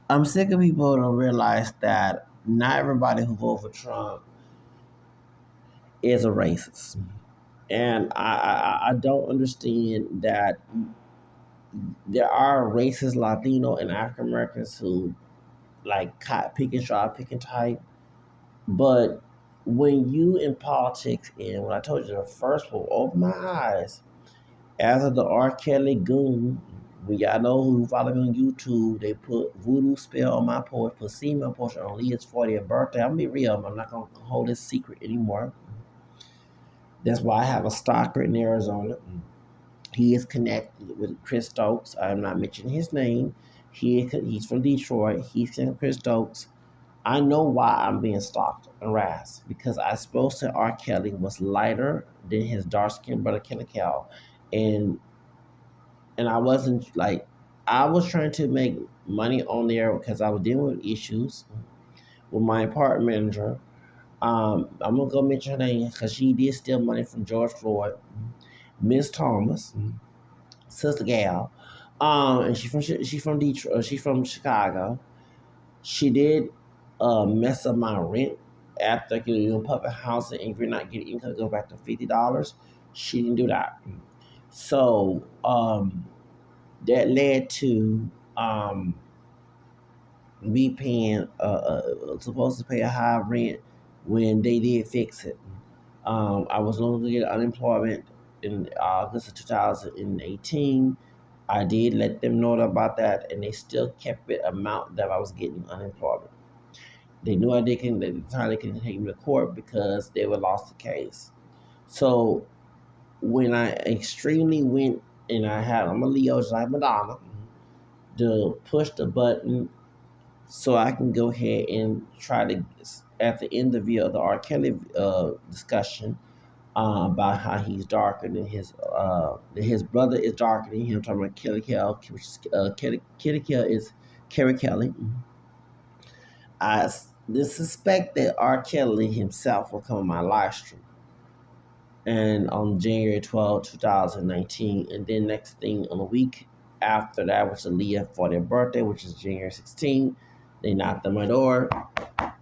I'm sick of people who don't realize that not everybody who voted for Trump is a racist. And I don't understand that there are racist Latino and African Americans who like pick and try, pick and type. But when you in politics, and when I told you the first one opened my eyes, after the R. Kelly goon, we y'all know who follow me on YouTube, they put voodoo spell on my porch, put semen on my porch on Leah's 40th birthday. I'm gonna be real, I'm not gonna hold this secret anymore. That's why I have a stalker in Arizona. He is connected with Chris Stokes. I'm not mentioning his name. He's from Detroit. He's connected with Chris Stokes. I know why I'm being stalked and harassed because I supposed to R. Kelly was lighter than his dark skinned brother Kelly Cal. And I wasn't like I was trying to make money on there because I was dealing with issues with my apartment manager. I'm gonna go mention her name because she did steal money from George Floyd, Miss Thomas, Sister Gal, and she's from Detroit. She's from Chicago. She did mess up my rent after you know public housing. And if you're not getting income, go back to $50. She didn't do that, so that led to me paying supposed to pay a high rent when they did fix it. I was no longer getting unemployment in August of 2018. I did let them know about that, and they still kept it amount that I was getting unemployment. They knew I didn't. At the time, they couldn't take me to court because they would lost the case. So when I extremely went and I'm a Leo just like Madonna to push the button so I can go ahead and try to at the end of the R. Kelly discussion about how he's darker than his brother is darker than him. Talking about Kelly Kell, which is Kelly Kell is Kerry Kelly. I suspect that R. Kelly himself will come on my live stream. And on January 12th, 2019. And then next thing on the week after that, which is Leah for their birthday, which is January 16th, they knocked on my door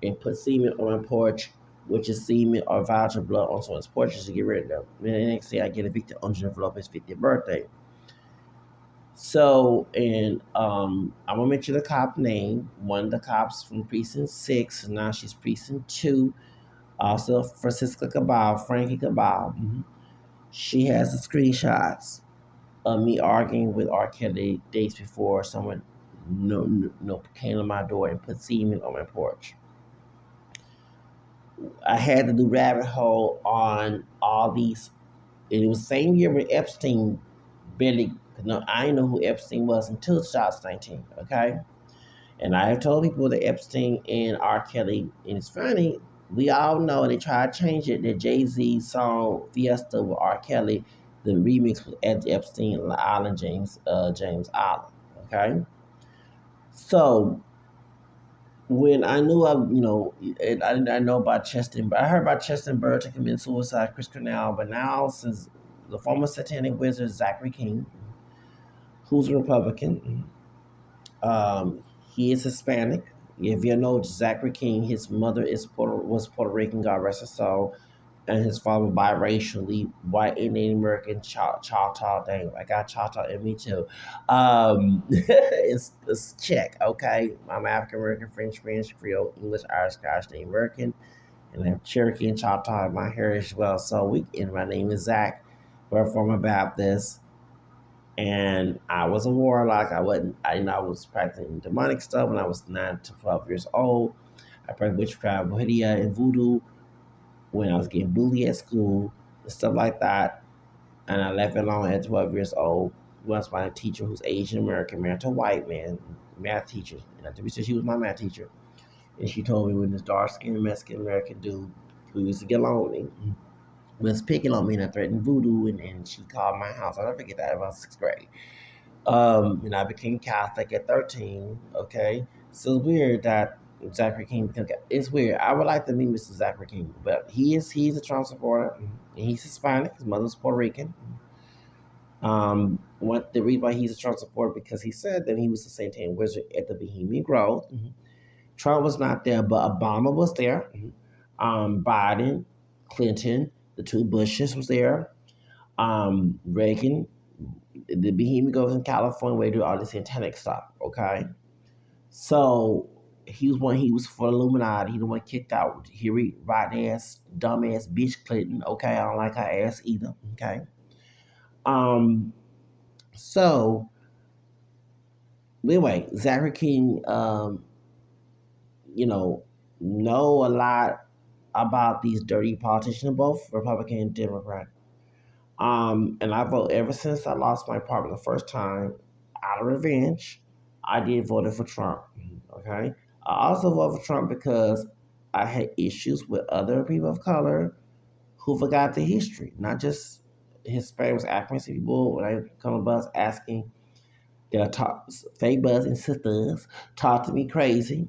and put semen on my porch, which is semen or voucher blood on someone's porch just to get rid of them. And the next day I get evicted on Jennifer Lopez's 50th birthday. So, and I'm gonna mention the cop name. One of the cops from precinct 6, now she's precinct 2. Also, Francisca Cabal, Frankie Cabal. She has the screenshots of me arguing with R. Kelly days before someone came to my door and put semen on my porch. I had to do rabbit hole on all these. It was the same year when Epstein barely. No, I didn't know who Epstein was until 2019. Okay, and I have told people that Epstein and R. Kelly, and it's funny. We all know they tried to change it. The Jay-Z song Fiesta with R. Kelly, the remix was Ed Epstein Island, James Island. Okay, so when I knew I didn't know about Cheston, but I heard about Cheston Burr committing suicide, Chris Cornell, but now since the former satanic wizard Zachary King, who's a Republican, he is Hispanic. If you know Zachary King, his mother was Puerto Rican, God rest her soul, and his father biracially white and Native American Choctaw. Dang, I got Choctaw in me too. It's Czech, okay? I'm African American, French, Spanish, Creole, English, Irish, Scottish, Native American, and I have Cherokee and Choctaw in my heritage as well. So and my name is Zach. We're former Baptist. And I was a warlock. I wasn't. I was practicing demonic stuff when I was 9 to 12 years old. I practiced witchcraft, Bohemia, and voodoo when I was getting bullied at school and stuff like that. And I left it alone at 12 years old. Once my teacher, who's Asian American, married to a white man, math teacher. And to be sure, she was my math teacher. And she told me when this dark skinned Mexican American dude who used to get along with me was picking on me and I threatened voodoo. And she called my house. I'll never forget that. About 6th grade. And I became Catholic at 13. Okay. So it's weird that Zachary King became Catholic. It's weird. I would like to meet Mr. Zachary King, but he's a Trump supporter and he's Hispanic. His mother's Puerto Rican. What the reason why he's a Trump supporter because he said that he was the Satan wizard at the Bohemian Grove. Trump was not there, but Obama was there. Biden, Clinton, the two Bushes was there. Reagan, the Bohemian Grove in California, where they do all this satanic stuff. Okay, so he was for Illuminati. He the one kicked out. Here he right ass, dumbass bitch Clinton. Okay, I don't like her ass either. Okay. Um. So anyway, Zachary King, you know a lot about these dirty politicians, both Republican and Democrat. And I vote ever since I lost my apartment the first time, out of revenge, I did vote for Trump. Okay. I also voted for Trump because I had issues with other people of color who forgot the history, not just Hispanics, Africans, people when I come to us asking their talk, fake buzz and sisters talk to me crazy.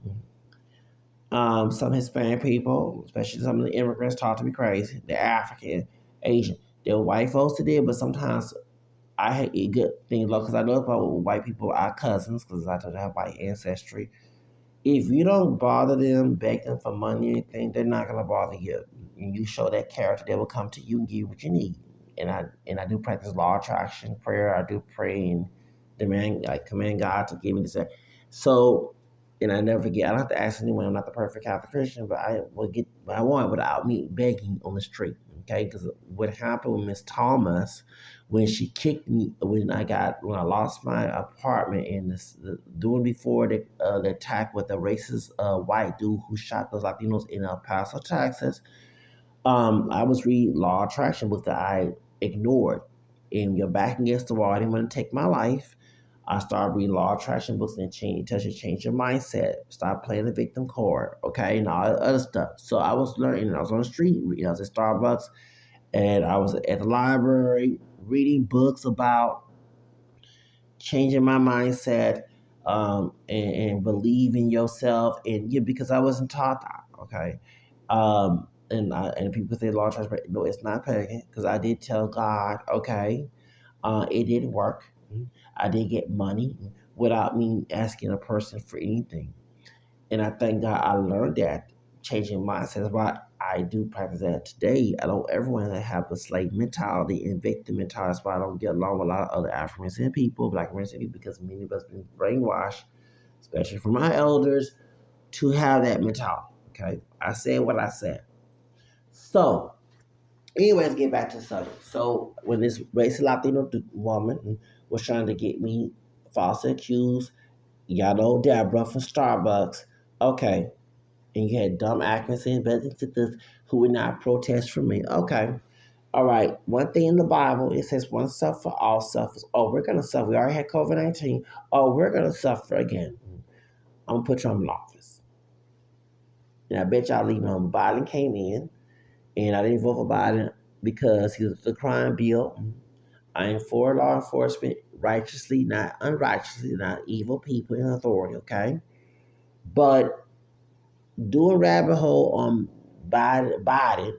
Some Hispanic people, especially some of the immigrants, talk to me crazy. They're African, Asian. They're white folks today, but sometimes I hate good things because I know about white people are cousins because I don't have white ancestry. If you don't bother them, beg them for money or anything, they're not gonna bother you. And you show that character, they will come to you and give you what you need. And I do practice law attraction prayer. I do pray and command God to give me this. So and I never forget. I don't have to ask anyone. I'm not the perfect Catholic Christian, but I will get what I want without me begging on the street. Okay, because what happened with Miss Thomas when she kicked me when I lost my apartment and doing before the attack with the racist white dude who shot those Latinos in El Paso, Texas. I was reading law attraction books that I ignored, and you're back against the wall. I didn't want to take my life. I started reading law attraction books and change your mindset. Stop playing the victim card, okay, and all that other stuff. So I was learning. I was on the street. I was at Starbucks, and I was at the library reading books about changing my mindset and believe in yourself. And yeah, because I wasn't taught that, okay. And people say law church, but no, it's not pagan because I did tell God, okay, it did work. I did get money without me asking a person for anything. And I thank God I learned that changing mindset is why I do practice that today. I don't ever want to have the slave mentality and victim mentality. That's why I don't get along with a lot of other African American people, Black American people, because many of us been brainwashed, especially from my elders, to have that mentality. Okay, I said what I said. So, anyways, get back to the subject. So, when this racist Latino woman was trying to get me falsely accused, y'all know Deborah from Starbucks. Okay, and you had dumb actors and sisters who would not protest for me. Okay. All right. One thing in the Bible, it says one suffer, all suffers. Oh, we're gonna suffer. We already had COVID-19. Oh, we're gonna suffer again. I'm gonna put you in office. And I bet y'all leave on Biden came in and I didn't vote for Biden because he was the crime bill. I am for law enforcement righteously, not unrighteously, not evil people in authority, okay? But doing rabbit hole on Biden.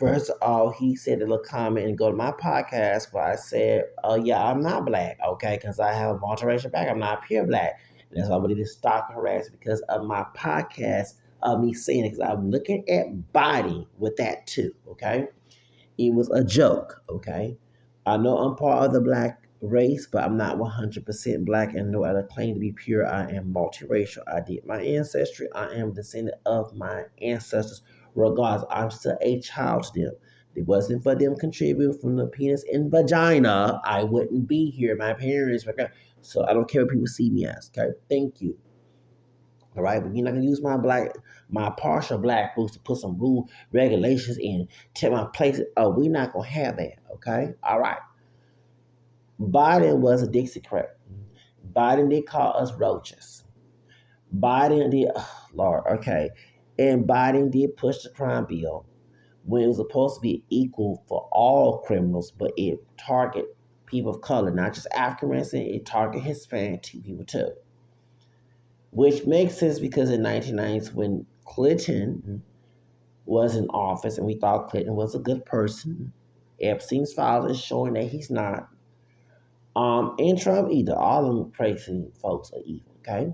First of all, he said a little comment and go to my podcast where I said, "Oh yeah, I'm not black, okay, because I have a multiracial back. I'm not pure black." And that's why I did stalk harass because of my podcast of me saying it. Because I'm looking at body with that too, okay. It was a joke, okay? I know I'm part of the black race, but I'm not 100% black and no other claim to be pure. I am multiracial. I did my ancestry. I am descendant of my ancestors. Regardless, I'm still a child to them. If it wasn't for them contributing from the penis and vagina, I wouldn't be here. My parents, so I don't care what people see me as, okay? Thank you. All right, but you're not gonna use my partial black books to put some rule regulations in, tell my place. Oh, we're not gonna have that. Okay, all right. Biden was a Dixiecrat. Biden did call us roaches. Biden did, oh, Lord, okay, and Biden did push the crime bill when it was supposed to be equal for all criminals, but it target people of color, not just African Americans. It target Hispanic people too. Which makes sense because in 1990s, when Clinton was in office and we thought Clinton was a good person, Epstein's files is showing that he's not. And Trump either. All them crazy folks are evil. Okay.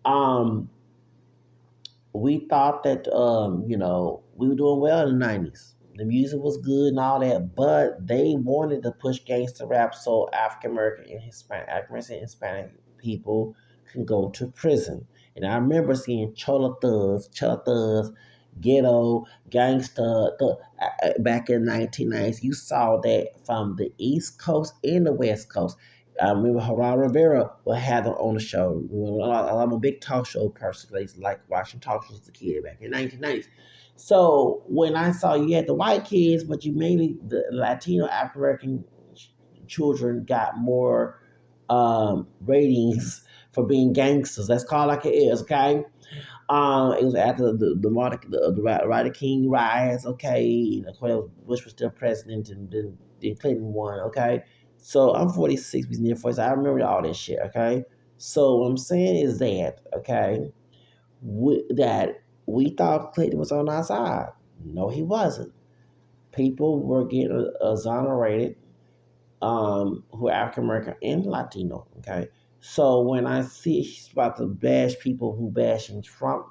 Um, we thought that we were doing well in the '90s. The music was good and all that, but they wanted to push gangster rap so African American and Hispanic people can go to prison. And I remember seeing Chola Thugs, Ghetto, Gangsta back in the 1990s. You saw that from the East Coast and the West Coast. I remember Geraldo Rivera would have them on the show. I'm a big talk show person. I used to like watching talk shows as a kid back in the 1990s. So when I saw you had the white kids, but you mainly the Latino African American children got more ratings for being gangsters. Let's call it like it is, okay? It was after the Ryder King riots, okay. And of course, Bush was still president, and then Clinton won, okay. So I'm 46, he's near 40. So I remember all this shit, okay. So what I'm saying is that, okay, that we thought Clinton was on our side. No, he wasn't. People were getting exonerated, who are African American and Latino, okay. So when I see he's about to bash people who bashing Trump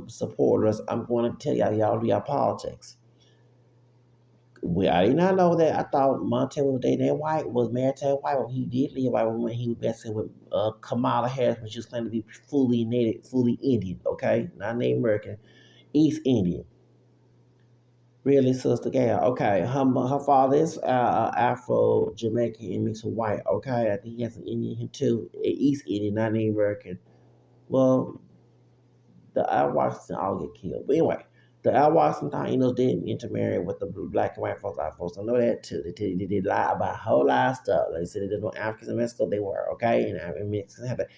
supporters, I'm going to tell y'all do y'all politics. I did not know that. I thought Montana was dating that white, was married to that white woman. He did leave a white woman when he was messing with Kamala Harris, when she was claiming to be fully native, fully Indian, okay? Not Native American, East Indian. Really, sister gal. Okay, her father is Afro Jamaican and mixed with white. Okay, I think he has an Indian him too, East Indian, not Native American. Well, the Al Washington all get killed. But anyway, the Al Washington Tainos didn't intermarry with the black and white folks. Our folks I know that too. They did lie about a whole lot of stuff. They said there's no Africans in Mexico. They were, okay, and Mexicans have it.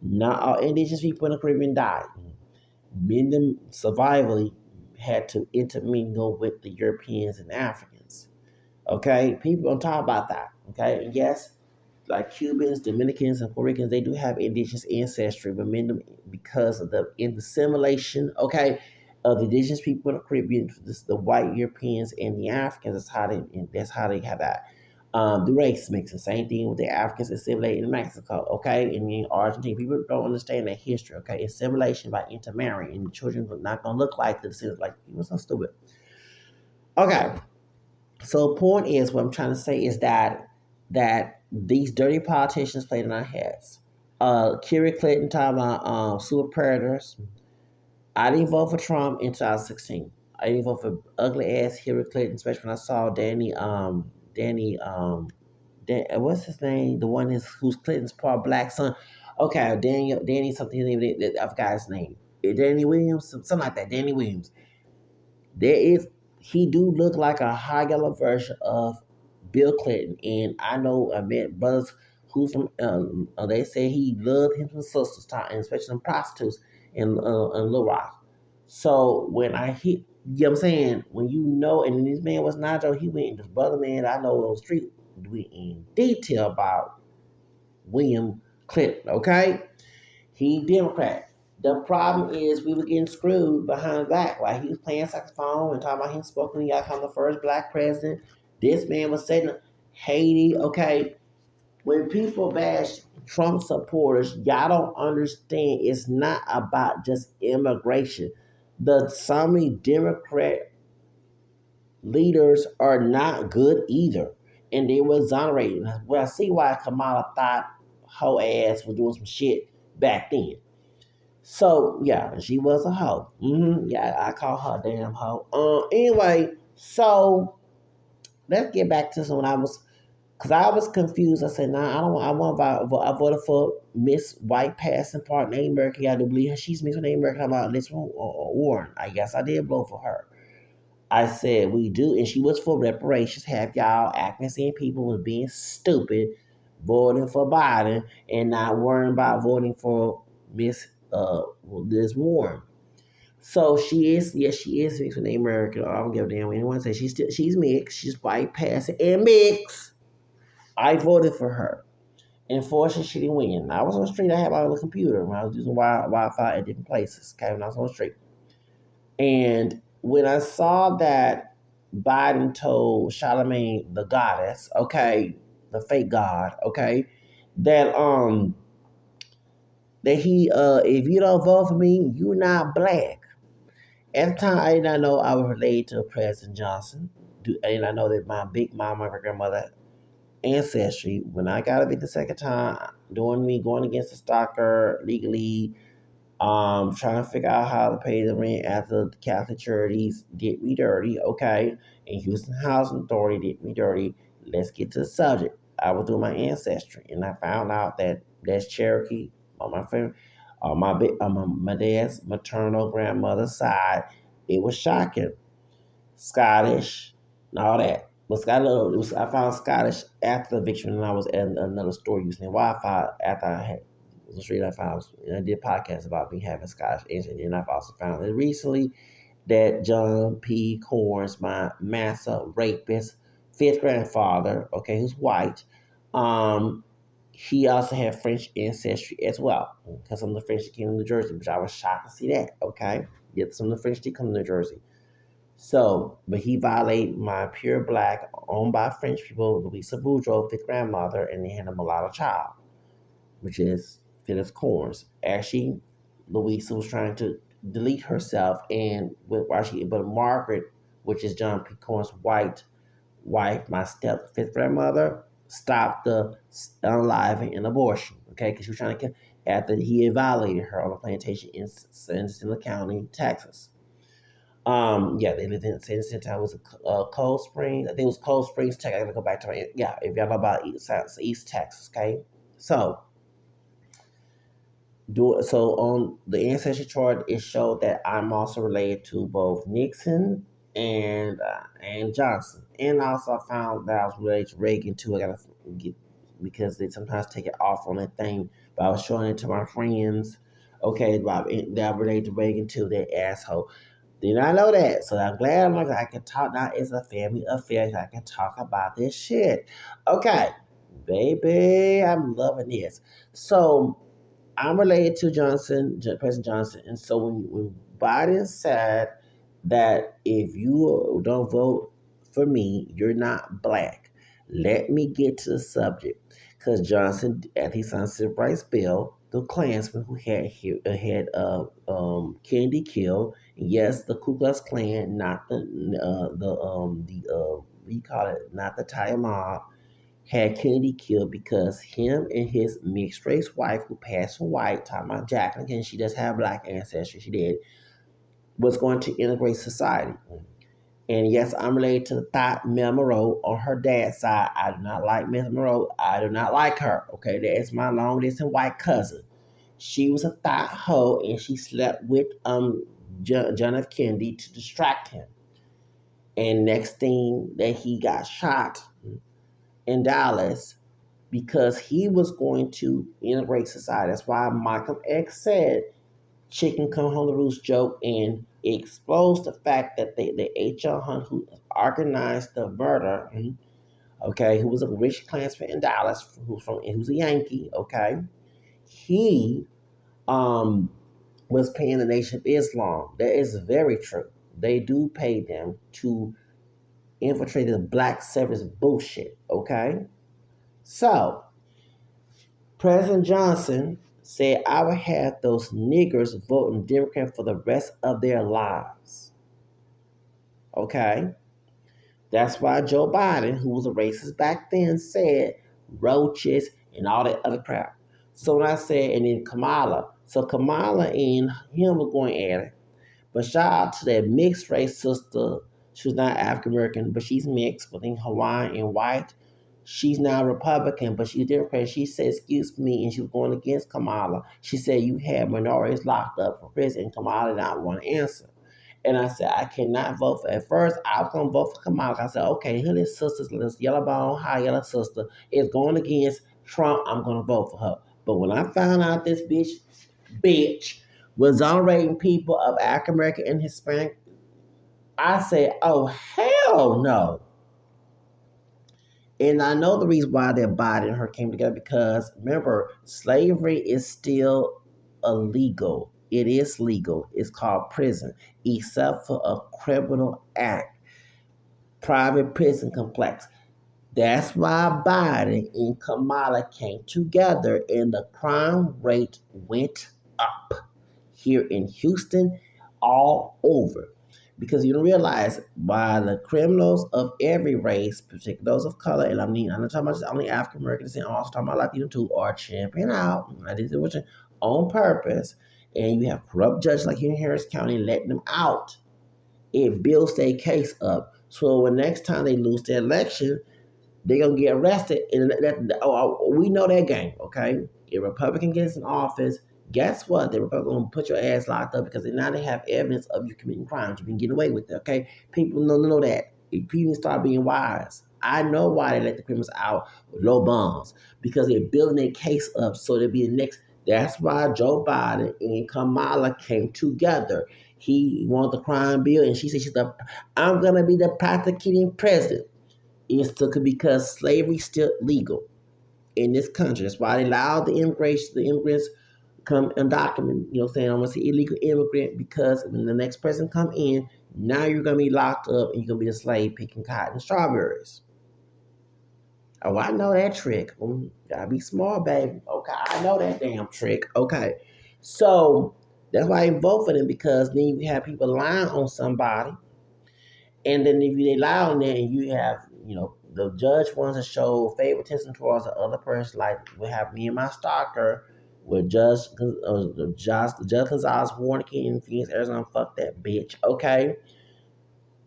Not all indigenous people in the Caribbean died. Many of them survivally had to intermingle with the Europeans and Africans. Okay, people don't talk about that. Okay, and yes, like Cubans, Dominicans, and Puerto Ricans, they do have indigenous ancestry, but many of them, because of the assimilation, okay, of the indigenous people in the Caribbean, the white Europeans and the Africans, that's how they have that. The race mix the same thing with the Africans assimilating in Mexico, okay, and in Argentina. People don't understand that history, okay? Assimilation by intermarrying, and the children are not gonna look like the descendants. Like, people so stupid. Okay, so point is, what I'm trying to say is that these dirty politicians played in our heads. Hillary Clinton talking about super predators. I didn't vote for Trump in 2016. I didn't vote for ugly ass Hillary Clinton, especially when I saw what's his name? The one who's Clinton's part black son. Okay, Danny something. His name, I forgot his name. Danny Williams, something like that. Danny Williams. There is he do look like a high yellow version of Bill Clinton, and I know I met brothers who from they say he loved him some sisters, and especially some prostitutes in Little Rock. So when I hit, you know what I'm saying, when you know, and this man was Nigel, he went, this brother man I know on the street went in detail about William Clinton, okay? He Democrat. The problem is we were getting screwed behind the back. Like he was playing saxophone and talking about him spoken y'all come the first black president. This man was saying Haiti. Okay, when people bash Trump supporters, y'all don't understand. It's not about just immigration. The some Democrat leaders are not good either, and they were exonerated. Well, I see why Kamala thought her ass was doing some shit back then. So yeah, she was a hoe. Yeah, I call her a damn hoe. Anyway, so let's get back to some when I was, cause I was confused. I said, nah, I don't. I want to vote. I voted for Miss White passing part Native American. I do believe her. She's Miss Native American. How about this one Warren? I guess I did vote for her. I said we do, and she was for reparations. Have y'all acting seeing people was being stupid, voting for Biden and not worrying about voting for Miss Liz Warren. So she is, yes, she is mixed with Native American. I don't give a damn what anyone says. She's mixed. She's white passing and mixed. I voted for her. Unfortunately, she didn't win. I was on the street. I had my little computer when I was using Wi-Fi at different places. Okay, when I was on the street. And when I saw that Biden told Charlemagne the goddess, okay, the fake God, okay? That that he if you don't vote for me, you're not black. At the time, I did not know I was related to President Johnson. I did not know that my big mom, my grandmother ancestry. When I got evicted the second time, doing me going against the stalker legally, trying to figure out how to pay the rent after the Catholic charities did me dirty, okay? And Houston Housing Authority did me dirty. Let's get to the subject. I was doing my ancestry, and I found out that that's Cherokee on my family, my dad's maternal grandmother's side. It was shocking. Scottish, and all that. But I found Scottish after the eviction, and I was at another store using Wi-Fi after I had the street I found. And I did podcasts about me having Scottish ancestry, and I've also found it recently that John P. Corns, my massa rapist, fifth grandfather, okay, who's white, um, he also had French ancestry as well, because some of the French came to New Jersey, which I was shocked to see that, okay? Yet some of the French did come to New Jersey. So, but he violated my pure black, owned by French people, Louisa Boudreaux, fifth grandmother, and they had a mulatto child, which is Phyllis Corns. Actually, Louisa was trying to delete herself, and but Margaret, which is John P. Corns' white wife, my step fifth grandmother, stopped the unaliving and abortion. Okay, because she was trying to kill after he had violated her on a plantation in Cincinnati County, Texas. Yeah, they lived in San Jacinto. It was Cold Springs. I think it was Cold Springs, Texas. I gotta go back to my, yeah. If y'all know about East Texas, okay. So, on the ancestry chart, it showed that I'm also related to both Nixon and Johnson, and also I found that I was related to Reagan too. I gotta get because they sometimes take it off on that thing, but I was showing it to my friends. Okay, about that I'm related to Reagan too. That asshole. Did not know that. So I'm glad I can talk now. It's a family affair. I can talk about this shit. Okay, baby, I'm loving this. So I'm related to President Johnson. And so when Biden said that if you don't vote for me, you're not black, let me get to the subject. Because Johnson, as he signed the civil rights bill, the Klansmen who had Kennedy killed. Yes, the Ku Klux Klan, not what you call it, not the Thai mob, had Kennedy killed because him and his mixed race wife, who passed for white, talking about Jacqueline, and she does have black ancestry, she did, was going to integrate society. And yes, I'm related to the thought Mel Monroe on her dad's side. I do not like Miss Monroe. I do not like her. Okay, that is my long distance white cousin. She was a thought hoe, and she slept with John F. Kennedy to distract him. And next thing that he got shot in Dallas because he was going to integrate society. That's why Malcolm X said chicken come home to roost joke, and it exposed the fact that the H.L. Hunt, who organized the murder, okay, who was a rich Klansman in Dallas, who's a Yankee, okay, he was paying the Nation of Islam. That is very true. They do pay them to infiltrate the black separatist bullshit, okay? So, President Johnson said, I would have those niggers voting Democrat for the rest of their lives. Okay? That's why Joe Biden, who was a racist back then, said roaches and all that other crap. So when I said, and then Kamala. So Kamala and him were going at it. But shout out to that mixed race sister. She was not African American, but she's mixed between Hawaiian and white. She's now Republican, but she's Democrat. She said, excuse me, and she was going against Kamala. She said, you had minorities locked up for prison, and Kamala did not want to answer. And I said, I cannot vote for. At first, I was going to vote for Kamala. I said, okay, here this sister's this yellow bone, high yellow sister is going against Trump. I'm going to vote for her. But when I found out this bitch was exonerating people of African American and Hispanic, I said, oh, hell no. And I know the reason why that Biden and her came together because, remember, slavery is still illegal. It is legal. It's called prison, except for a criminal act, private prison complex. That's why Biden and Kamala came together and the crime rate went up here in Houston, all over. Because you don't realize why the criminals of every race, particularly those of color, and I'm not talking about just only African Americans, and also talking about Latino too, are championing out, on purpose. And you have corrupt judges like here in Harris County letting them out. It builds their case up. So when next time they lose the election, they're gonna get arrested, and we know that game. Okay, if a Republican gets in office, guess what? The Republican gonna put your ass locked up because now they have evidence of you committing crimes. You can get away with it. Okay, people know that. People start being wise. I know why they let the criminals out with low bonds because they're building their case up so they'll be the next. That's why Joe Biden and Kamala came together. He wanted the crime bill, and she said I'm gonna be the prosecuting president. It's because slavery's still legal in this country. That's why they allowed the immigrants come undocumented, saying I'm gonna say illegal immigrant because when the next person come in, now you're gonna be locked up and you're gonna be a slave picking cotton and strawberries. Oh, I know that trick. Gotta be smart, baby. Okay, I know that damn trick. Okay. So that's why I vote for them because then you have people lying on somebody. And then if they lie on there and you have, the judge wants to show favoritism towards the other person, like we have me and my stalker with Judge Gonzalez Warnicky in Phoenix, Arizona, fuck that bitch, okay?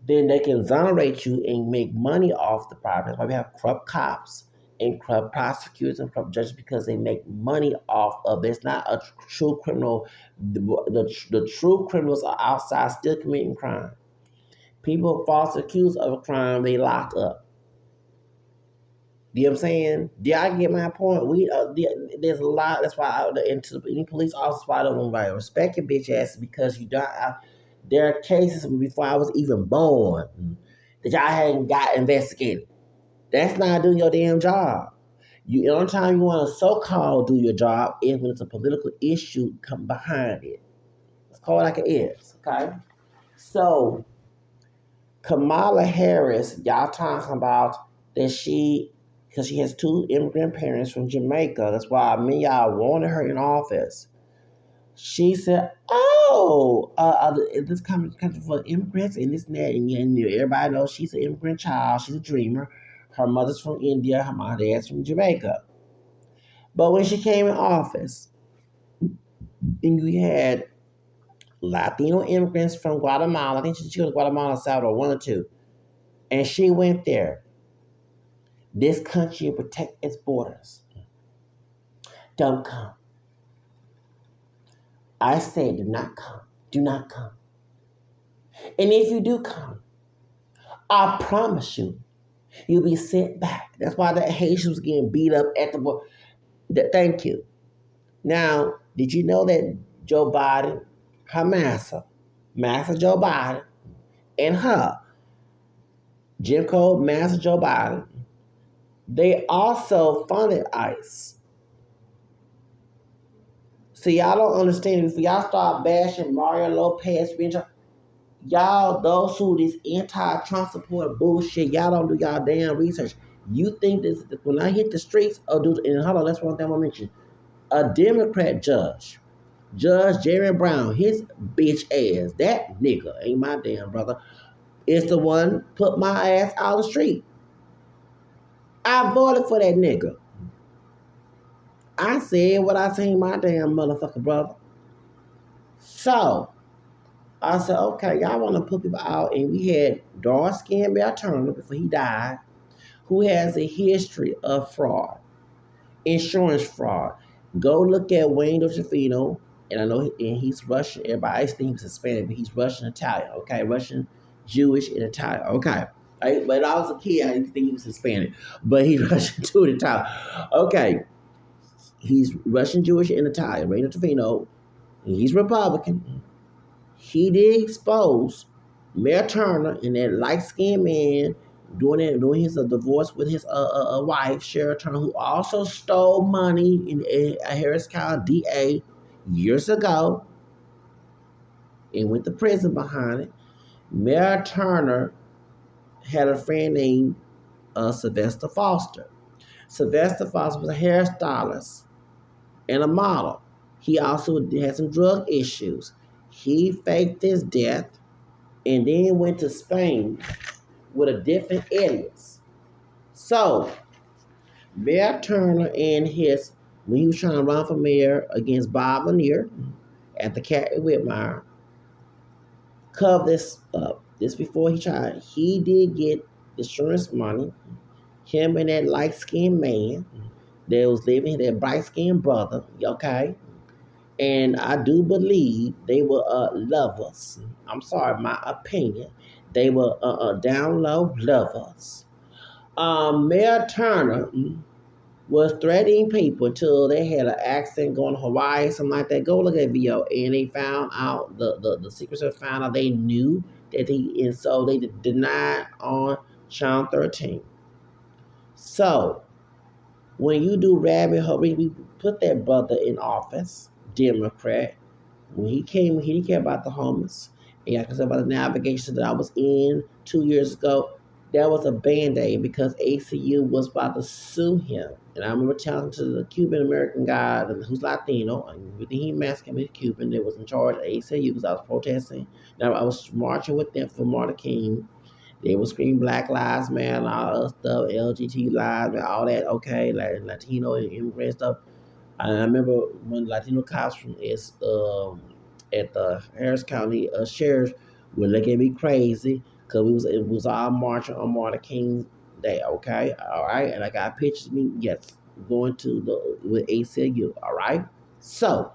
Then they can exonerate you and make money off the property. That's why we have corrupt cops and corrupt prosecutors and corrupt judges because they make money off of it. It's not a true criminal. The true criminals are outside still committing crime. People falsely accused of a crime, they locked up. You know what I'm saying? Did I get my point? There's a lot. That's why any police officer, why I don't want to respect your bitch ass because you don't. There are cases before I was even born that y'all hadn't got investigated. That's not doing your damn job. The only time you want to so-called do your job is when it's a political issue come behind it. Let's call it like it is. Okay, so. Kamala Harris, y'all talking about that because she has two immigrant parents from Jamaica. That's why y'all wanted her in office. She said, this country for immigrants and this and that. And everybody knows she's an immigrant child. She's a dreamer. Her mother's from India. Her dad's from Jamaica. But when she came in office, and we had Latino immigrants from Guatemala. I think she was Guatemala, Salvador, one or two. And she went there. This country will protect its borders. Don't come. I say do not come. Do not come. And if you do come, I promise you, you'll be sent back. That's why the Haitians getting beat up at the border. Thank you. Now, did you know that Joe Biden, her master Joe Biden, and her, Jim Crow, Master Joe Biden, they also funded ICE. So y'all don't understand. If y'all start bashing Mario Lopez, y'all, those who this anti-Trump support bullshit, y'all don't do y'all damn research. You think this, when I hit the streets, and hold on, that's one thing I want to mention. A Democrat Judge Jerry Brown, his bitch ass, that nigga ain't my damn brother, is the one put my ass out the street. I voted for that nigga. I said what I seen my damn motherfucker brother. So I said, okay, y'all want to put people out, and we had dark-skinned Bear Turner before he died, who has a history of fraud, insurance fraud. Go look at Wayne Dofino, and I know he's Russian. Everybody used to think he was Hispanic, but he's Russian Italian. Okay, Russian, Jewish, and Italian. Okay, but when I was a kid, I didn't think he was Hispanic, but he's Russian too and Italian. Okay, he's Russian, Jewish, and Italian. Wayne Dofino, he's Republican. He did expose Mayor Turner and that light-skinned man doing his divorce with his wife, Cheryl Turner, who also stole money in Harris County DA years ago and went to prison behind it. Mayor Turner had a friend named Sylvester Foster. Sylvester Foster was a hairstylist and a model. He also had some drug issues. He faked his death and then went to Spain with a different alias. So, Mayor Turner and when he was trying to run for mayor against Bob Lanier at the Cathy Whitmire, covered this up. This before he did get insurance money. Him and that light skinned man that was living, that bright skinned brother, okay? And I do believe they were lovers. I'm sorry, my opinion. They were down low lovers. Mayor Turner was threatening people until they had an accident going to Hawaii, something like that. Go look at video, and they found out the Secret Service found out they knew that and so they denied on Channel 13. So when you do rabbit hole, we put that brother in office, Democrat. When he came, he didn't care about the homeless. And like I said about the navigation that I was in 2 years ago, that was a band-aid because ACU was about to sue him. And I remember telling to the Cuban American guy who's Latino, and he Mexican, he's Cuban, that was in charge of ACU because I was protesting. Now I was marching with them for Martin King. They were screaming Black Lives Matter and all that stuff, LGBT lives, all that, okay, like Latino and immigrant stuff. I remember when Latino cops from at the Harris County Sheriff would look at me crazy because it was all marching on Martin King Day, okay, all right, and I got pictures of me, yes, going to with ACLU, all right. So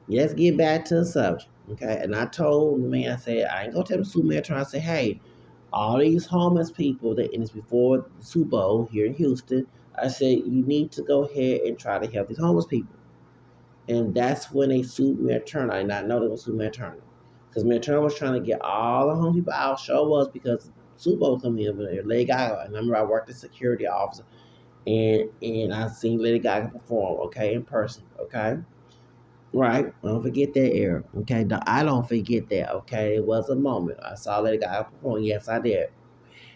let's get back to the subject, okay. And I told the man, I said, I ain't gonna tell the Superman, I say, hey, all these homeless people and it's before the Super Bowl here in Houston. I said, you need to go ahead and try to help these homeless people. And that's when they sued Mayor Turner. I did not know they would sue Mayor Turner. Because Mayor Turner was trying to get all the homeless people out. Sure was, because Super Bowl was coming in with Lady Gaga. And I remember I worked as security officer. And I seen Lady Gaga perform, okay, in person, okay? Right? Don't forget that era, okay? I don't forget that, okay? It was a moment. I saw Lady Gaga perform. Yes, I did.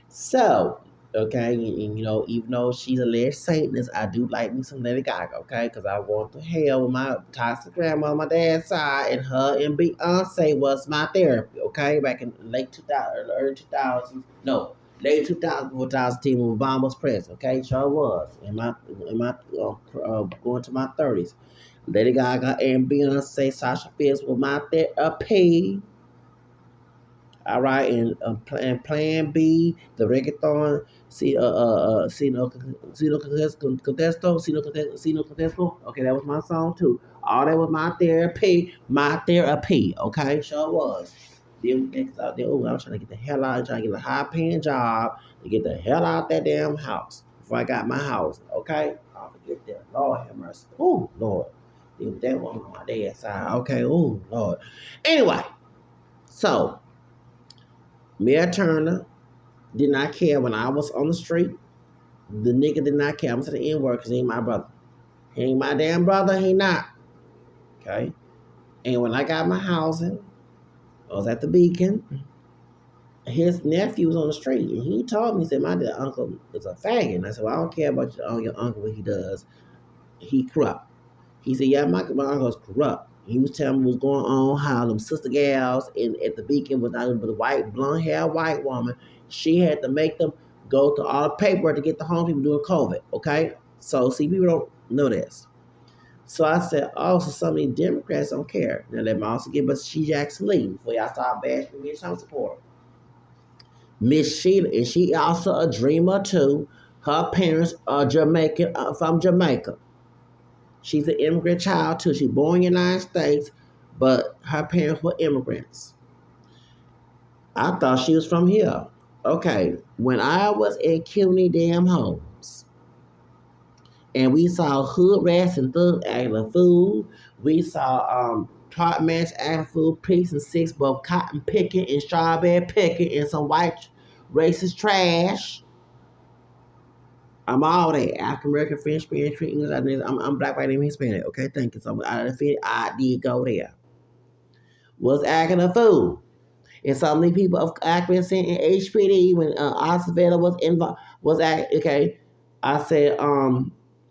So, okay, and even though she's a alleged Satanist, I do like me some Lady Gaga, okay? Because I want to hell with my toxic grandma on my dad's side, and her and Beyonce was my therapy, okay? Back in late 2000, early 2000s, no, late 2000, 2010 when Obama was president, okay? Sure was. In my going to my 30s. Lady Gaga and Beyonce, Sasha Fierce was my therapy. All right, and Plan B, the reggaeton, Sino Contesto. Okay, that was my song too. All that was my therapy. Okay, sure was. Then next out there, I was trying to get the hell out, trying to get a high paying job to get the hell out that damn house before I got my house. Okay, I'll forget that. Lord have mercy. Oh Lord, that one on my dad's side. Okay, oh Lord. Anyway, so. Mayor Turner did not care when I was on the street. The nigga did not care. I'm saying the N-word because he ain't my brother. He ain't my damn brother. He not. Okay? And when I got my housing, I was at the Beacon. His nephew was on the street. And he told me, he said, my uncle is a faggot. And I said, well, I don't care about your uncle, what he does. He corrupt. He said, yeah, my uncle's corrupt. He was telling me what's going on, how them sister gals at the Beacon was not but a white, blonde hair white woman. She had to make them go to all the paperwork to get the home people doing COVID, okay? So, see, people don't know this. So I said, oh, so some of these Democrats don't care. Now, let me also give us She Jackson Lee before y'all start bashing me some support. Miss Sheila, and she also a dreamer too. Her parents are Jamaican, from Jamaica. She's an immigrant child too. She born in the United States, but her parents were immigrants. I thought she was from here. Okay, when I was in CUNY Damn Homes, and we saw hood rats and thugs acting a fool, we saw part mans acting a fool, priests and six, both cotton picking and strawberry picking, and some white racist trash. I'm all that. African American, French, Spanish, English. I'm black, white, and Hispanic. Okay, thank you. So I did go there. Was acting a fool. And so many people of accuracy in HPD when Osveda was involved okay. I said,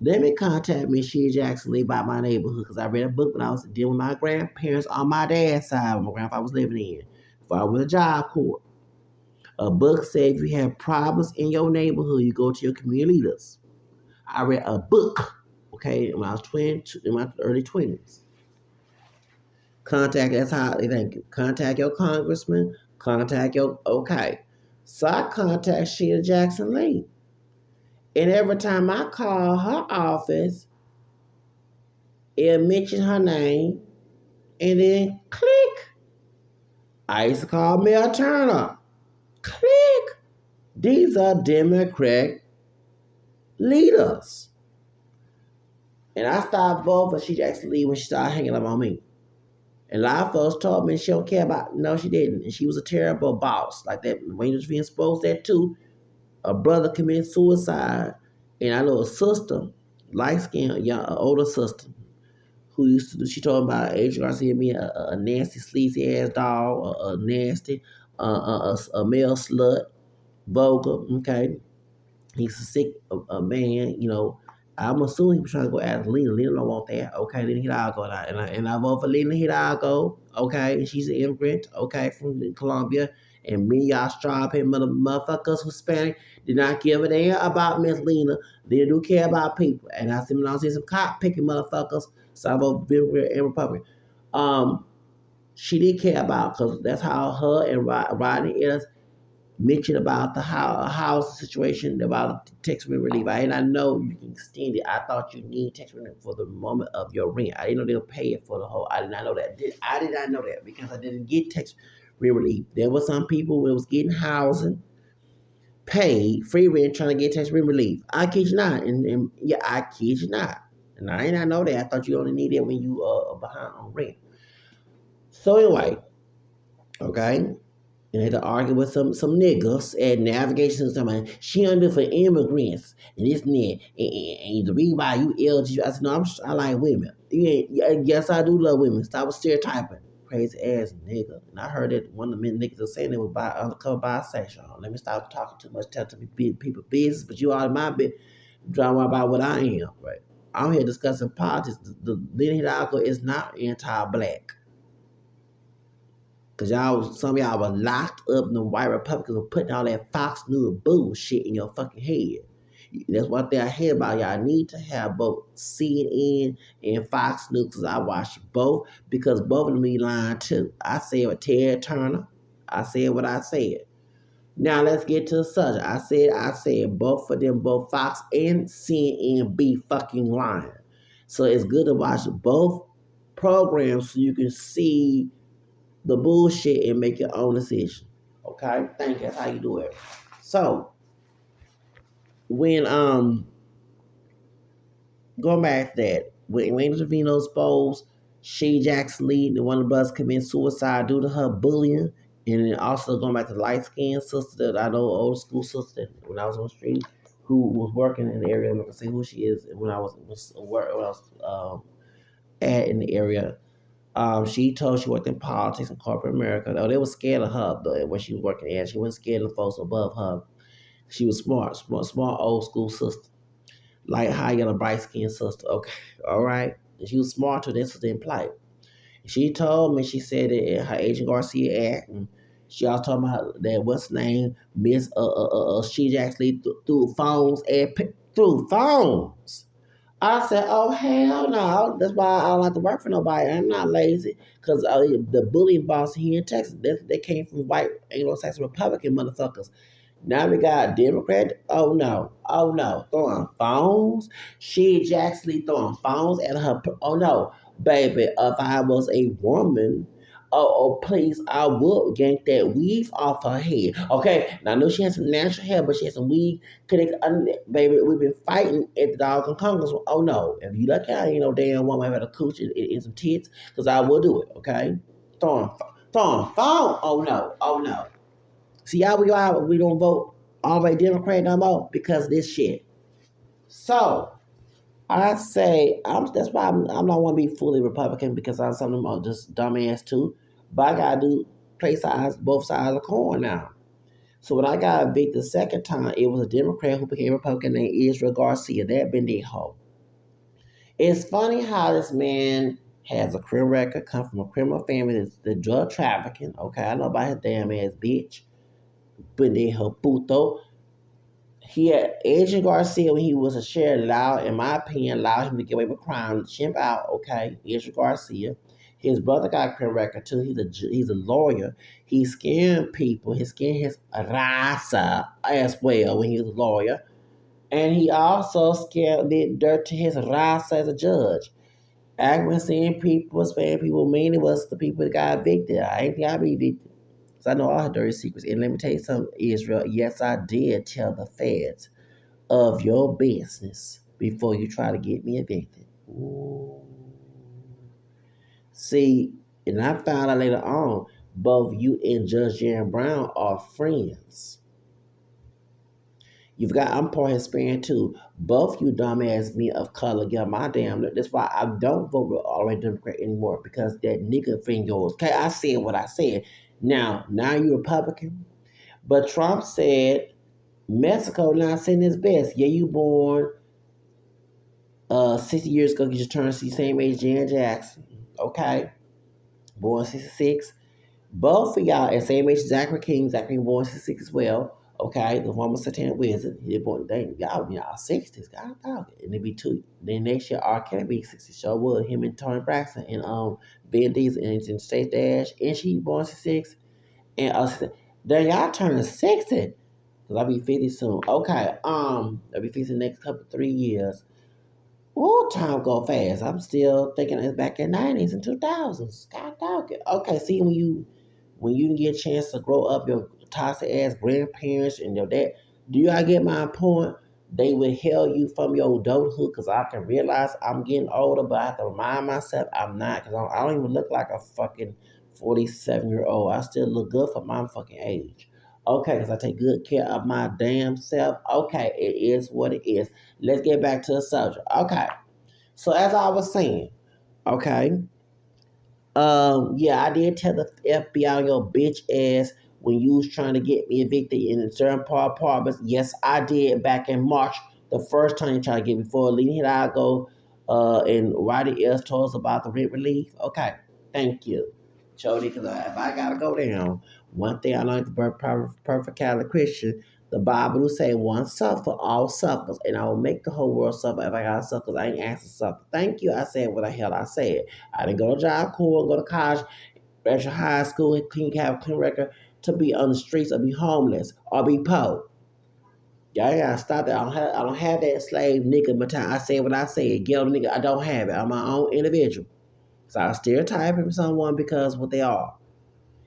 let me contact Miss Sheila Jackson Lee about my neighborhood because I read a book when I was dealing with my grandparents on my dad's side when my grandfather was living in. Before I was a job corps. A book said if you have problems in your neighborhood, you go to your community leaders. I read a book, okay, when I was in my early 20s. That's how they think. Contact your congressman, contact your, okay. So I contact Sheila Jackson Lee. And every time I call her office, it'll mention her name, and then click. I used to call Mel Turner. Click. These are Democrat leaders. And I stopped voting for Sheila Jackson Lee when she started hanging up on me. And a lot of folks told me she don't care about. No, she didn't. And she was a terrible boss. Like that, Wayne was being exposed that too. A brother committed suicide, and I know a sister, light skinned, young, older sister, who used to do. She told me about Adrian Garcia being a nasty, sleazy ass dog, a nasty, a male slut, vulgar. Okay, he's a sick man. You know, I'm assuming he was trying to go after Lena. Lena don't want that. Okay, Lena Hidalgo. And I vote for Lena Hidalgo. Okay, and she's an immigrant. Okay, from Colombia. And me, y'all strawberry motherfuckers, Hispanic, did not give a damn about Miss Lena. They do care about people. And I see some cop picking motherfuckers. So I vote Democrat and Republican. She did care about because that's how her and Rodney is mentioned about the house situation about the tax relief. I did not know you can extend it. I thought you need tax relief for the moment of your rent. I didn't know they'll pay it for the whole. I did not know that. I did not know that because I didn't get tax relief. There were some people that was getting housing paid free rent trying to get tax relief. I kid you not, and yeah, I kid you not. And I did not know that. I thought you only need it when you are behind on rent. So anyway, okay. And I had to argue with some niggas at navigation system. She under for immigrants and this and that. And the reason why you LGBT, I said, no, I like women. Yeah, yes, I do love women. Stop stereotyping. Crazy ass nigga. And I heard that one of the men niggas was saying they was undercover bisexual. Let me stop talking too much, telling people business, but you all in my bit drama about what I am, right? I'm here discussing politics. The Lena Hidalgo is not anti-black. Cause some of y'all were locked up and the white Republicans were putting all that Fox News bullshit in your fucking head. That's one thing I hear about y'all. Need to have both CNN and Fox News because I watch both because both of them be lying too. I said with Ted Turner. I said what I said. Now let's get to the subject. I said both of them, both Fox and CNN be fucking lying. So it's good to watch both programs so you can see the bullshit and make your own decision. Okay? Thank you. That's how you do it. So when going back to that, when Angel Trevino exposed Shea Jackson Lee, the one of the brothers committed suicide due to her bullying, and then also going back to the light skinned sister that I know, old school sister when I was on the street, who was working in the area. I'm not gonna say who she is when I was at in the area. She told she worked in politics in corporate America. Though they were scared of her, though, when she was working at. She wasn't scared of the folks above her. She was smart, old school sister. Light, high, yellow, bright skinned sister. Okay, all right. And she was smart too. This was in plight. She told me, she said that her agent Garcia act, and she also told me that what's name, Miss she actually through phones and through phones. I said, oh, hell no. That's why I don't like to work for nobody. I'm not lazy. Because the bullying boss here in Texas, they came from white Anglo-Saxon Republican motherfuckers. Now we got Democrat. Oh, no. Oh, no. Throwing phones. She actually throwing phones at her. Oh, no. Baby, if I was a woman, please, I would yank that weave off her head. Okay, now I know she has some natural hair, but she has some weave. Baby, we've been fighting at the dog and Congress. Oh no, if you lucky, I ain't no damn woman have a cooch and some tits, because I will do it. Okay, throwing phone. Oh no, oh no. See how we are. We don't vote all the way Democrat no more because of this shit. So I say that's why I'm not want to be fully Republican because I'm some of them are just dumbass too. But I gotta do play sides, both sides of the coin now. So when I got evicted the second time, it was a Democrat who became Republican named Israel Garcia. That been the hoe. It's funny how this man has a criminal record, come from a criminal family, the drug trafficking. Okay, I know about his damn ass bitch. But then her puto. He had Agent Garcia when he was a sheriff allowed, in my opinion, allowed him to get away with crime, chimp out, okay, Agent Garcia. His brother got a criminal record too. He's a lawyer. He scammed people. He scammed his raza as well when he was a lawyer. And he also did dirt to his raza as a judge. Acting seeing people, spamming people, mainly was the people that got evicted. I ain't got be evicted. Because I know all her dirty secrets. And let me tell you something, Israel. Yes, I did tell the feds of your business before you try to get me evicted. Ooh. See, and I found out later on, both you and Judge Jan Brown are friends. I'm part Hispanic too. Both you dumbass men of color get my damn. That's why I don't vote with all the Democrat anymore because that nigga friend yours. Okay, I said what I said. Now you Republican. But Trump said Mexico not saying its best. Yeah, you born 60 years ago, you just turned the same age Jan Jackson. Okay. Born 66. Both of y'all at same age Zachary King. Zachary born 66 as well. Okay. The former satanic wizard. He born y'all 60s. God dog. And it be two. Then next year R. Kelly be 60. Sure would. Him and Tony Braxton and Ben Diesel and State Dash. And she born 66. And then y'all turning 60. Cause I'll be 50 soon. Okay. I'll be 50 the next couple 3 years. Oh, time go fast. I'm still thinking it's back in '90s and 2000s. God dog it. Okay, see when you get a chance to grow up your toxic ass grandparents and your dad. Do y'all get my point? They withheld you from your adulthood because I can realize I'm getting older, but I have to remind myself I'm not because I don't even look like a fucking 47-year-old. I still look good for my fucking age. Okay, because I take good care of my damn self. Okay, it is what it is. Let's get back to the subject. Okay, so as I was saying, okay, yeah, I did tell the FBI on your bitch ass when you was trying to get me evicted in certain apartments. Yes, I did back in March, the first time you tried to get me before leaving Hidalgo, and Roddy else told us about the rent relief. Okay, thank you, Jody. Because if I gotta go down, one thing I learned the perfect Catholic Christian, the Bible will say one suffer, all suffers, and I will make the whole world suffer if I gotta suffer. 'Cause I ain't asked to suffer. Thank you. I said what the hell I said. I didn't go to job corps, go to college, graduate high school, have a clean record to be on the streets or be homeless or be poor. Y'all gotta stop that. I don't have that slave nigga mentality. I said what I said. Ghetto nigga, I don't have it. I'm my own individual. So I stereotype someone because what they are.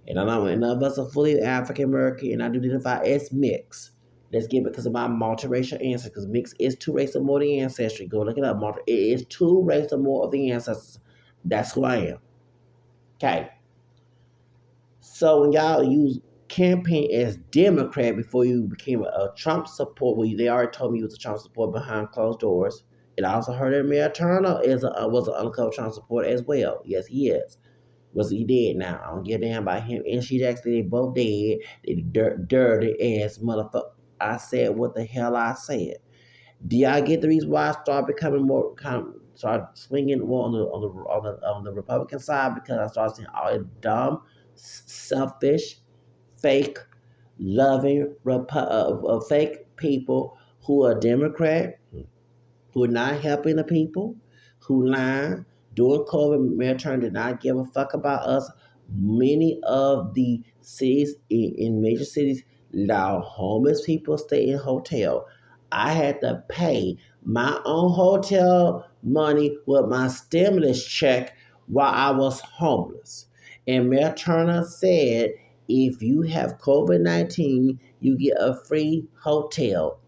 And I know none of us are fully African American, and I do identify as mixed. Let's get it because of my multiracial ancestry. Because mixed is two races or more of the ancestry. Go look it up. It is two races or more of the ancestors. That's who I am. Okay. So when y'all use campaign as Democrat before you became a Trump supporter, well, they already told me you was a Trump supporter behind closed doors. And I also heard that Mayor Turner was an undercover Trump supporter as well. Yes, he is. Was he dead now? I don't give a damn about him. And she actually, they both dead. They dirty ass motherfucker. I said what the hell I said. Do y'all get the reason why I started becoming more start swinging more on the Republican side because I started seeing all the dumb, selfish, fake, loving, fake people who are Democrat, who are not helping the people, who lie. During COVID, Mayor Turner did not give a fuck about us. Many of the cities in major cities allow homeless people stay in hotel. I had to pay my own hotel money with my stimulus check while I was homeless. And Mayor Turner said, if you have COVID-19, you get a free hotel.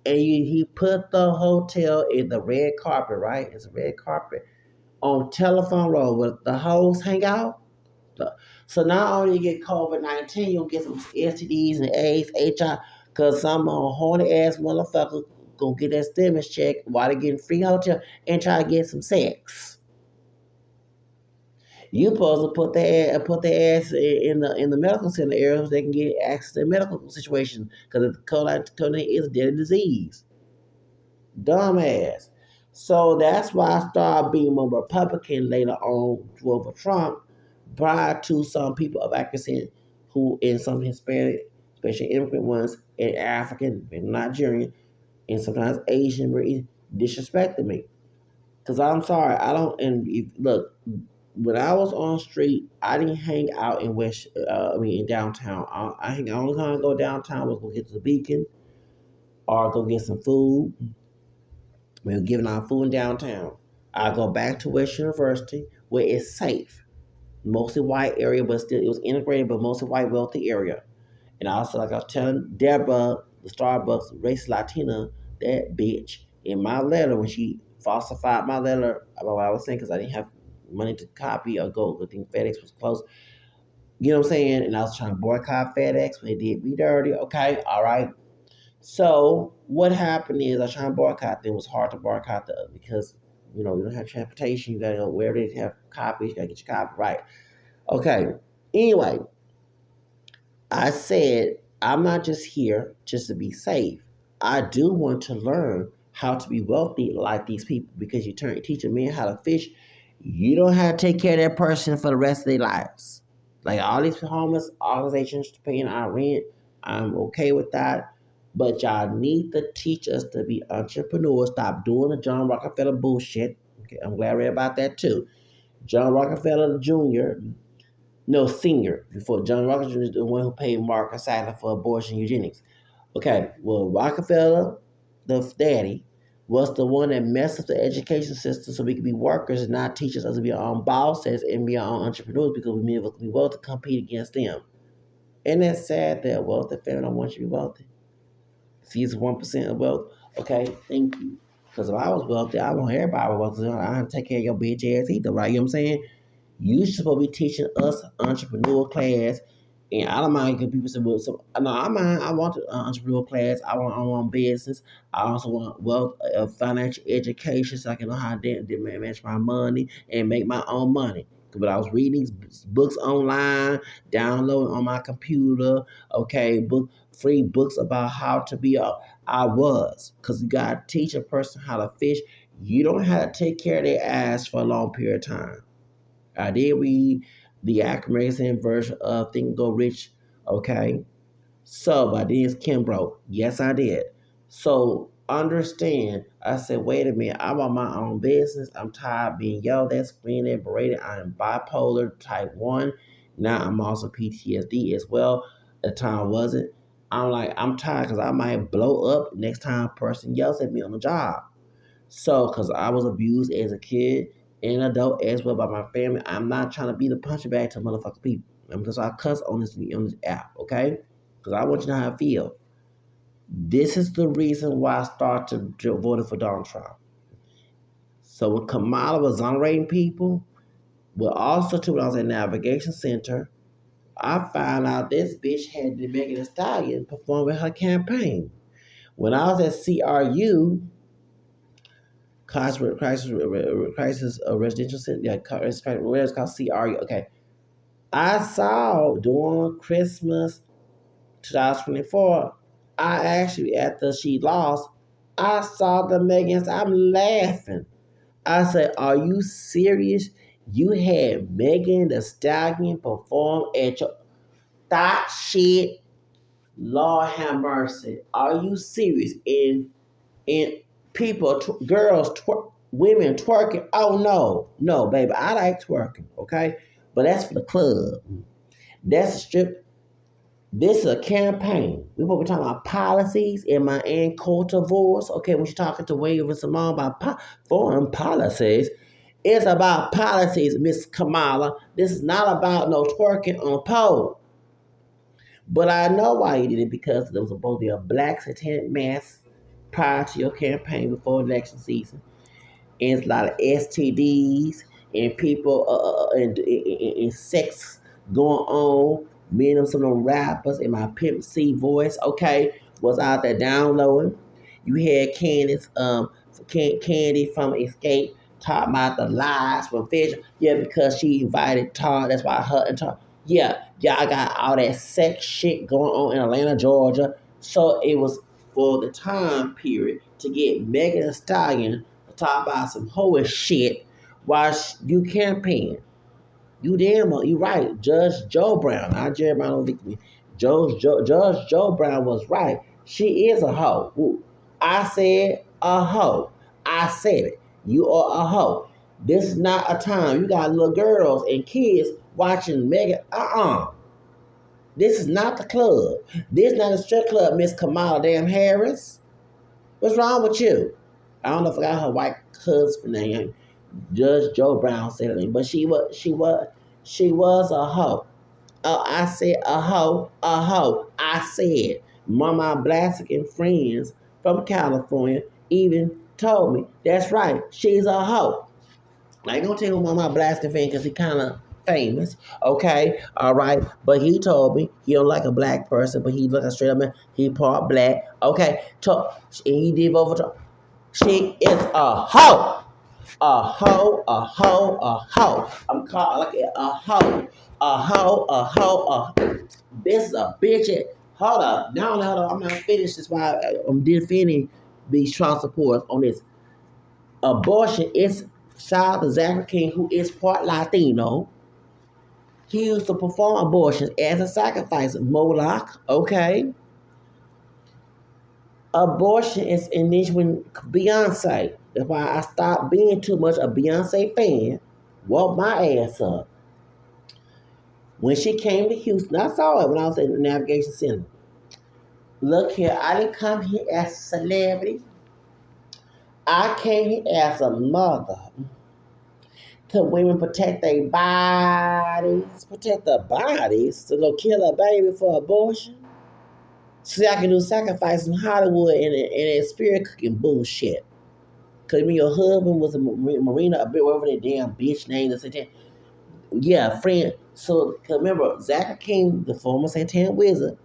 He put the hotel in the red carpet, right? It's a red carpet on Telephone Road where the hoes hang out. So not only you get COVID-19, you'll get some STDs and AIDS, HIV, because some horny ass motherfucker gonna get that stimulus check while they getting free hotel and try to get some sex. You supposed to put their ass in the medical center area so they can get access to medical situation because COVID is a deadly disease. Dumbass. So that's why I started being more Republican later on for Trump, prior to some people of accent who in some Hispanic, especially immigrant ones, and African and Nigerian, and sometimes Asian were disrespecting me. Cause I'm sorry, I don't. And look, when I was on street, I didn't hang out in in downtown. I hang. The only time I go downtown was go get to the Beacon or go get some food. We were giving out food in downtown. I go back to West University where it's safe, mostly white area, but still it was integrated, but mostly white, wealthy area. And also, like I was telling Deborah, the Starbucks race Latina, that bitch, in my letter when she falsified my letter about what I was saying because I didn't have money to copy or go. I think FedEx was closed. You know what I'm saying? And I was trying to boycott FedEx when they did me dirty. Okay, all right. So what happened is I was trying to boycott them. It was hard to boycott because you don't have transportation. You gotta go where they have copies. You gotta get your copy right. Okay. Anyway, I said, I'm not just here just to be safe. I do want to learn how to be wealthy like these people because teach a man how to fish. You don't have to take care of that person for the rest of their lives. Like all these homeless organizations paying our rent, I'm okay with that. But y'all need to teach us to be entrepreneurs. Stop doing the John Rockefeller bullshit. Okay, I'm glad I read about that too. John Rockefeller Jr. No, senior. Before John Rockefeller is the one who paid Mark Asylum for abortion eugenics. Okay, well, Rockefeller, the daddy, was the one that messed up the education system so we could be workers and not teachers us to be our own bosses and be our own entrepreneurs because we need to be wealthy to compete against them. And that's sad that wealthy family don't want you to be wealthy. See, it's 1% of wealth. Okay, thank you. Because if I was wealthy, I want everybody wealthy. I have to take care of your bitch ass either, right? You know what I'm saying? You supposed to be teaching us entrepreneur class, and I don't mind because people say, "Well, so no, I mind. I want the entrepreneur class. I want business. I also want wealth, financial education, so I can know how to manage my money and make my own money." But I was reading these books online, downloading on my computer. Okay, free books about how to be a. I was because you gotta teach a person how to fish. You don't have to take care of their ass for a long period of time. I did read the African version of Think and Go Rich. Okay. So, by this Kimbrough. Yes, I did. So, understand, I said, wait a minute, I want my own business. I'm tired of being yelled at, screamed at, berated. I am bipolar type 1. Now, I'm also PTSD as well. At the time, wasn't. I'm like, I'm tired because I might blow up next time a person yells at me on the job. So, because I was abused as a kid and adult as well by my family, I'm not trying to be the punching bag to motherfucking people. Because I cuss on this app, okay? Because I want you to know how I feel. This is the reason why I started voting for Donald Trump. So when Kamala was exonerating people, well, also too when I was at Navigation Center, I found out this bitch had the Megan Thee Stallion performing her campaign. When I was at CRU, crisis residential center, yeah, where it's called CRU. Okay, I saw during Christmas 2024. I actually after she lost, I saw the Megan's. I'm laughing. I said, "Are you serious? You had Megan the Stallion perform at your that shit? Lord have mercy. Are you serious?" And people, girls, women twerking. Oh no, no, baby, I like twerking, okay, but that's for the club. That's a strip. This is a campaign. We will be talking about policies in my Ann Coulter voice. Okay, when she's talking to Wave and Simone about foreign policies, it's about policies, Miss Kamala. This is not about no twerking on a pole. But I know why you did it because there was supposed to be a black satanic mass prior to your campaign before election season. And it's a lot of STDs and people and sex going on. Me and some of them rappers in my Pimp C voice, okay, was out there downloading. You had Candy from Escape Talking about the lies from Fish. Yeah, because she invited Tar. That's why her and Tar. Yeah, y'all got all that sex shit going on in Atlanta, Georgia. So it was for the time period to get Megan Thee Stallion to talk about some hoe shit while you campaign. You right. Judge Joe Brown, not Jeremiah no victim. Judge Joe Brown was right. She is a hoe. Ooh. I said a hoe. I said it. You are a hoe. This is not a time. You got little girls and kids watching Megan. This is not the club. This is not a strip club, Miss Kamala damn Harris. What's wrong with you? I don't know if I got her white husband name. Judge Joe Brown said it, but she was a hoe. Oh, I said a hoe, a hoe. I said my Black friends from California even told me that's right. She's a hoe. I ain't gonna tell you who my Black fan because he kind of famous. Okay, all right. But he told me he don't like a black person, but he look a straight up man. He part black. Okay, and he did vote for Trump. She is a hoe. A hoe, a hoe, a hoe. I'm called like a hoe. A hoe, a hoe, a This is a bitch. Hold up. No, hold up. I'm not finished. That's why I'm defending these child supporters on this. Abortion is child to Zachary King, who is part Latino. He used to perform abortions as a sacrifice. Moloch, okay? Abortion is an issue when Beyonce. That's why I stopped being too much a Beyonce fan. Woke my ass up. When she came to Houston, I saw it when I was in the Navigation Center. Look here, I didn't come here as a celebrity. I came here as a mother to women protect their bodies, protect their bodies, to go kill a baby for abortion. So I can do sacrifice in Hollywood and spirit cooking bullshit. Because when your husband was a marina, a bit whatever that damn bitch name is. Yeah, friend. So remember, Zachary King, the former satanic wizard,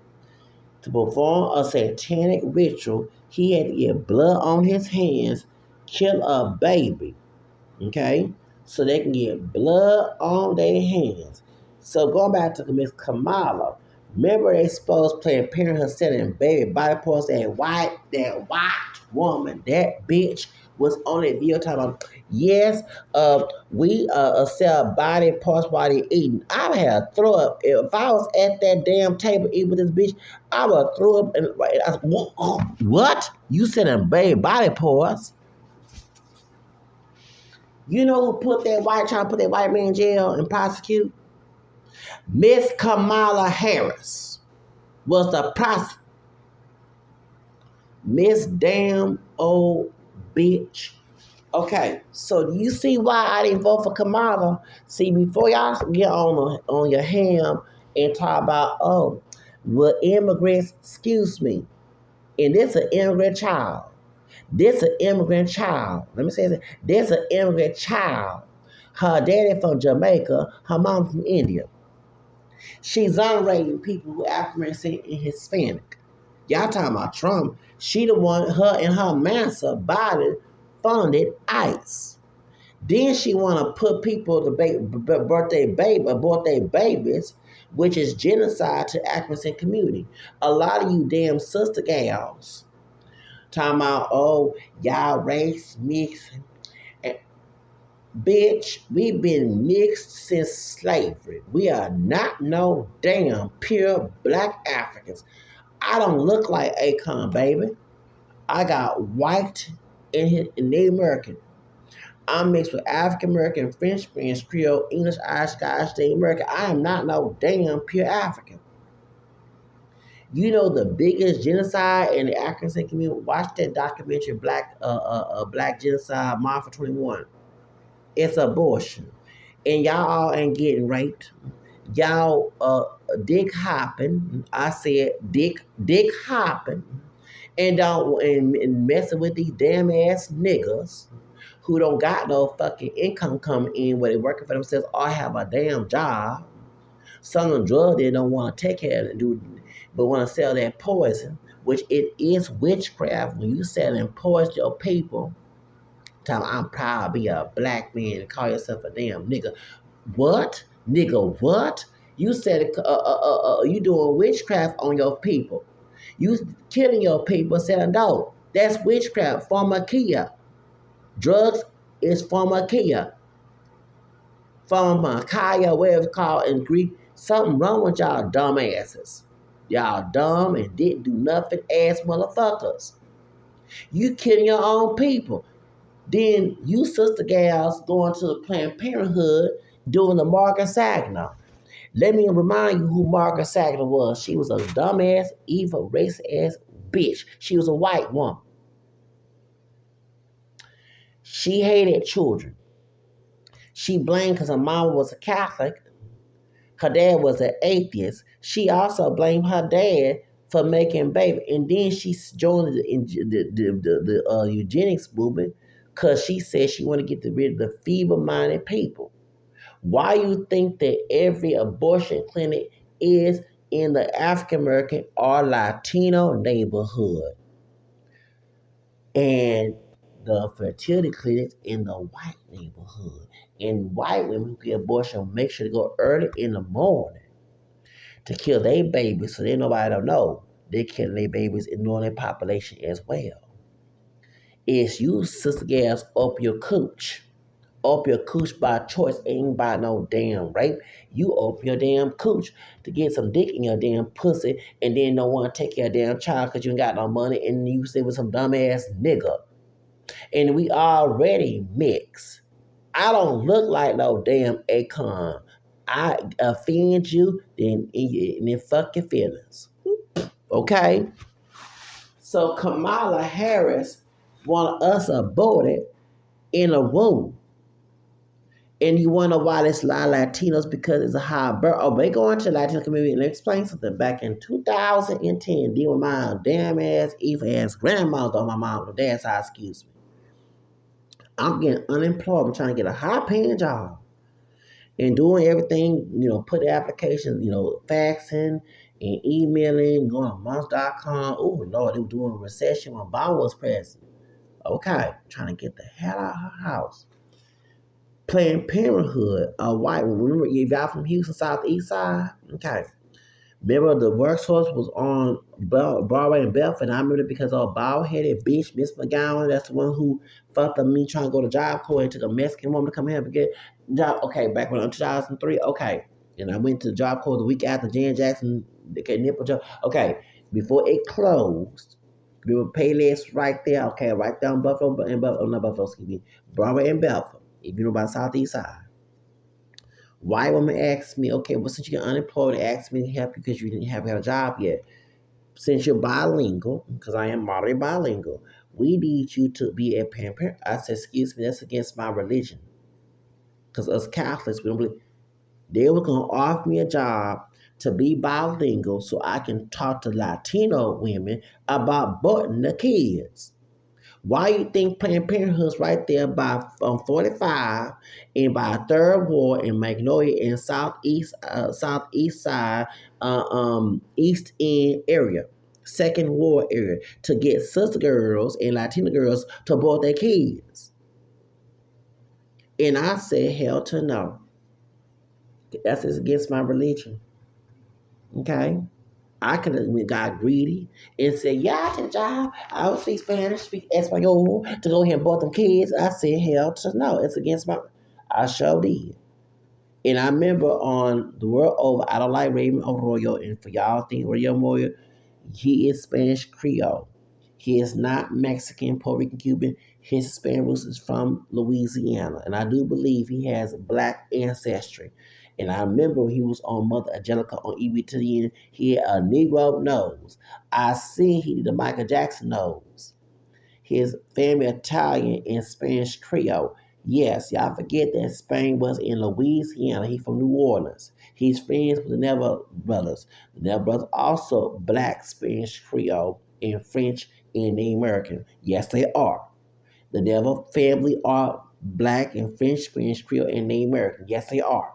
to perform a satanic ritual, he had to get blood on his hands, kill a baby. Okay? So they can get blood on their hands. So going back to Miss Kamala, remember they supposed Planned Parenthood selling baby body parts, that white woman, that bitch was on that video talking about, yes, we sell body parts while they eating. I would have throw up. If I was at that damn table eating with this bitch, I would throw up and I was, what? You selling baby body parts? You know who trying to put that white man in jail and prosecute? Miss Kamala Harris was the prosecutor. Miss damn old bitch. Okay, so you see why I didn't vote for Kamala? See, before y'all get on your ham and talk about, well, immigrants, excuse me, and this an immigrant child. This an immigrant child. Let me say this. This an immigrant child. Her daddy from Jamaica, her mom from India. She's exonerating people who are African and Hispanic. Y'all talking about Trump. She the one, her and her massa body funded ICE. Then she want to put people to abort their babies, which is genocide to African community. A lot of you damn sister gals talking about, y'all race mixing. Bitch, we've been mixed since slavery. We are not no damn pure black Africans. I don't look like Akon, baby. I got white and Native American. I'm mixed with African American, French, Spanish, Creole, English, Irish, Scottish, Native American. I am not no damn pure African. You know the biggest genocide in the African community? Watch that documentary, Black Genocide, March 21. It's abortion. And y'all all ain't getting raped. Y'all dick hopping. I said dick hopping. And messing with these damn ass niggas who don't got no fucking income coming in where they working for themselves or have a damn job. Some of them drugs they don't want to take care of it, but want to sell that poison, which it is witchcraft when you sell and poison your people Tell me I'm proud to be a black man and call yourself a damn nigga. What? Nigga, what? You said you doing witchcraft on your people. You killing your people saying no. That's witchcraft, pharmakia. Drugs is pharmakia. Pharmakia, whatever it's called in Greek. Something wrong with y'all dumbasses. Y'all dumb and didn't do nothing ass motherfuckers. You killing your own people. Then you sister gals going to the Planned Parenthood doing the Margaret Sanger. Let me remind you who Margaret Sanger was. She was a dumbass, evil, racist ass bitch. She was a white woman. She hated children. She blamed because her mama was a Catholic. Her dad was an atheist. She also blamed her dad for making baby. And then she joined the eugenics movement because she said she wanted to get rid of the feeble-minded people. Why you think that every abortion clinic is in the African American or Latino neighborhood, and the fertility clinics in the white neighborhood? And white women who get abortion make sure to go early in the morning to kill their babies so that nobody don't know they're killing their babies and knowing their population as well. It's you sister gals up your cooch. Up your cooch by choice, ain't by no damn rape. You open your damn cooch to get some dick in your damn pussy and then don't want to take your damn child because you ain't got no money and you stay with some dumbass nigga. And we already mix. I don't look like no damn Akon. I offend you, then fuck your feelings. Okay? So Kamala Harris want us aborted in a womb. And you wonder why there's a lot of Latinos because it's a high birth. Oh, they go into the Latino community and explain something. Back in 2010, dealing with my damn ass, evil ass grandmother on my mom and dad's side, excuse me. I'm getting unemployed. I'm trying to get a high paying job. And doing everything, put the applications, faxing and emailing, going on months.com. Oh, Lord, they were doing a recession when Obama was president. Okay, trying to get the hell out of her house. Planned Parenthood, a white woman. Remember, if y'all from Houston, Southeast Side? Okay. Remember, the workforce was on Broadway and Belford. And I remember it because of a bald-headed bitch, Miss McGowan. That's the one who fucked up me trying to go to Job Corps and took a Mexican woman to come here and get job. Okay, back when in 2003. Okay. And I went to the Job Corps the week after Jan Jackson, the nipple job. Okay. Before it closed, we were Payless right there. Okay, right there on Buffalo and Buffalo, not Buffalo, excuse me, Broadway and Belford. If you know about Southeast Side. White woman asked me, okay, well, since you're unemployed, asked me to help you because you didn't have a job yet. Since you're bilingual, because I am moderately bilingual, we need you to be a parent. I said, excuse me, that's against my religion. Because us Catholics, we don't believe. They were going to offer me a job to be bilingual so I can talk to Latino women about aborting the kids. Why you think Planned Parenthood's right there by 45 and by Third Ward in Magnolia and southeast side, East End area, Second Ward area, to get sister girls and Latina girls to abort their kids? And I said, hell to no. That's against my religion. Okay? I could have got greedy and said, yeah, I take a job. I don't speak Spanish, speak Espanol to go here and both them kids. I said, hell to no. It's against my... I sure did. And I remember on the world over, I don't like Raymond Arroyo. And for y'all think Raymond Arroyo, he is Spanish Creole. He is not Mexican, Puerto Rican, Cuban. His Spanish roots is from Louisiana. And I do believe he has black ancestry. And I remember when he was on Mother Angelica on EBTN, he had a Negro nose. I seen he did a Michael Jackson nose. His family Italian and Spanish Creole. Yes, y'all forget that Spain was in Louisiana. He from New Orleans. He's friends with the Neville brothers. The Neville brothers also black Spanish Creole and French and Native American. Yes, they are. The Neville family are black and French, Spanish Creole, and Native American. Yes, they are.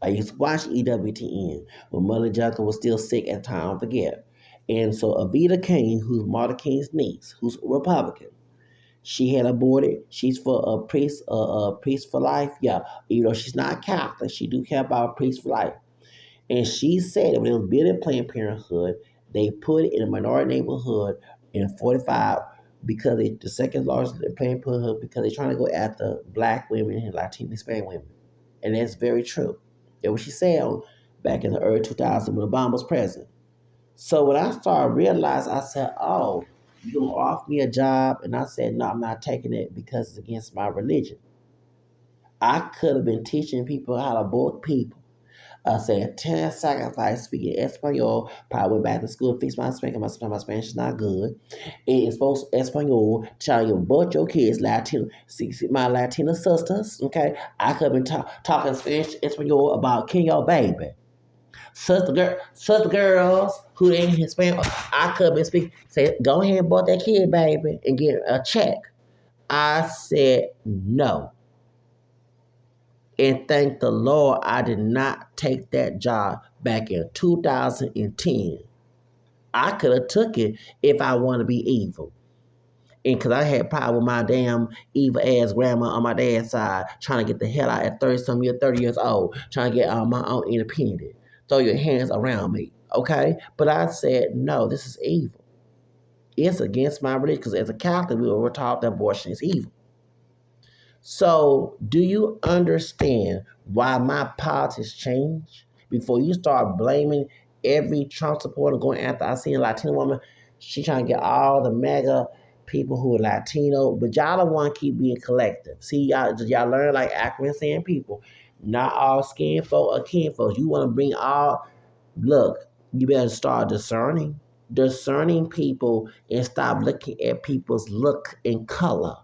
I used to watch EWTN when Mother Angelica was still sick at the time, I don't forget. And so Avita King, who's Martin King's niece, who's a Republican, She had aborted. She's for a priest for life. Yeah, she's not Catholic. She do care about a priest for life. And she said that when it was building Planned Parenthood, they put it in a minority neighborhood in 45 because the second largest Planned Parenthood because they're trying to go after black women and Latino Hispanic women. And that's very true. That's what she said back in the early 2000s when Obama was president. So when I started realizing, I said, "Oh, you gonna offer me a job?" And I said, "No, I'm not taking it because it's against my religion." I could have been teaching people how to abort people. Saying 10 sacrifice, speaking Espanol, probably went back to school, fix my Spanish, my Spanish is not good. And it's supposed Espanol, trying to abort your kids, Latino, see my Latina sisters, okay? I could have been talking Spanish, Espanol about killing your baby. Sister girls who ain't Hispanic, I could have been speaking, say, go ahead and abort that kid, baby, and get a check. I said no. And thank the Lord I did not take that job back in 2010. I could have took it if I want to be evil. And because I had power with my damn evil ass grandma on my dad's side, trying to get the hell out at 30 years old, trying to get my own independent. Throw your hands around me, okay? But I said, no, this is evil. It's against my religion because as a Catholic, we were taught that abortion is evil. So, do you understand why my politics change? Before you start blaming every Trump supporter going after, I seen a Latino woman, she trying to get all the mega people who are Latino, but y'all don't want to keep being collective. See, y'all learn like African saying people, not all skin folk or kin folks. You want to bring all, look, you better start discerning people and stop looking at people's look and color.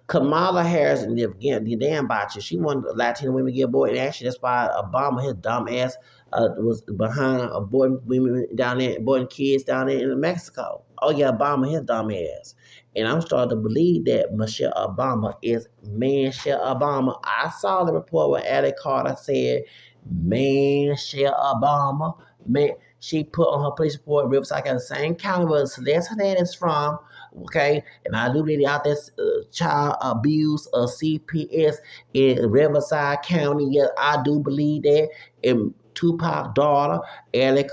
Kamala Harris, and again, the damn botches, she wanted Latino women to get aborted. And actually, that's why Obama, his dumb ass, was behind aborting women down there, aborting kids down there in Mexico. Oh, yeah, Obama, his dumb ass. And I'm starting to believe that Michelle Obama is Michelle Obama. I saw the report where Allie Carter said, Michelle Obama. Man, she put on her police report, Riverside County, the same county where Celeste Hernandez is from. Okay, and I do believe out there child abuse CPS in Riverside County. Yes, I do believe that. And Tupac daughter, Alec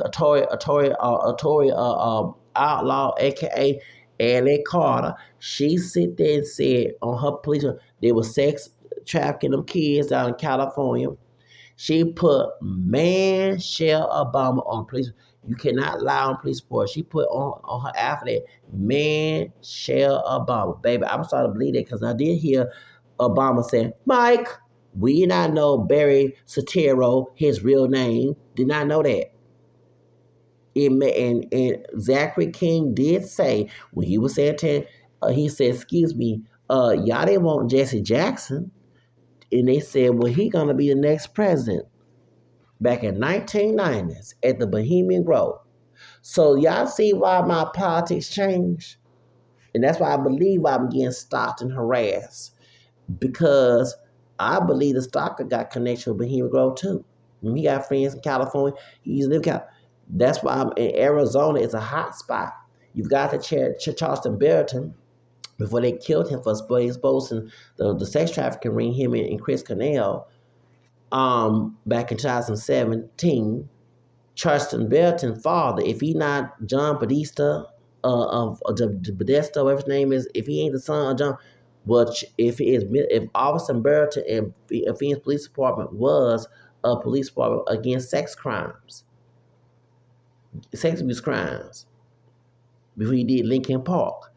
Outlaw, aka Alec Carter, she sit there and said on her police there was sex trafficking them kids down in California. She put Michelle Obama on police. You cannot lie on police report. She put on her affidavit, Michelle Obama. Baby, I'm starting to believe that because I did hear Obama say, Mike, we did not know Barry Soetoro, his real name. Did not know that. And Zachary King did say, when he was saying, he said, excuse me, y'all didn't want Jesse Jackson. And they said, well, he going to be the next president. Back in 1990s at the Bohemian Grove. So y'all see why my politics changed? And that's why I believe I'm getting stopped and harassed. Because I believe the stalker got connection with Bohemian Grove too. When he got friends in California, he's lived out. That's why I'm in Arizona. It's a hot spot. You've got the Charleston Barrington before they killed him for exposing the sex trafficking ring, him and Chris Cornell. Back in 2017, Charleston Barrington's father, if he not John Podesta, of the Podesta, whatever his name is, if he ain't the son of John, which if Officer Barrington and Phoenix Police Department was a police department against sex abuse crimes, before he did Lincoln Park.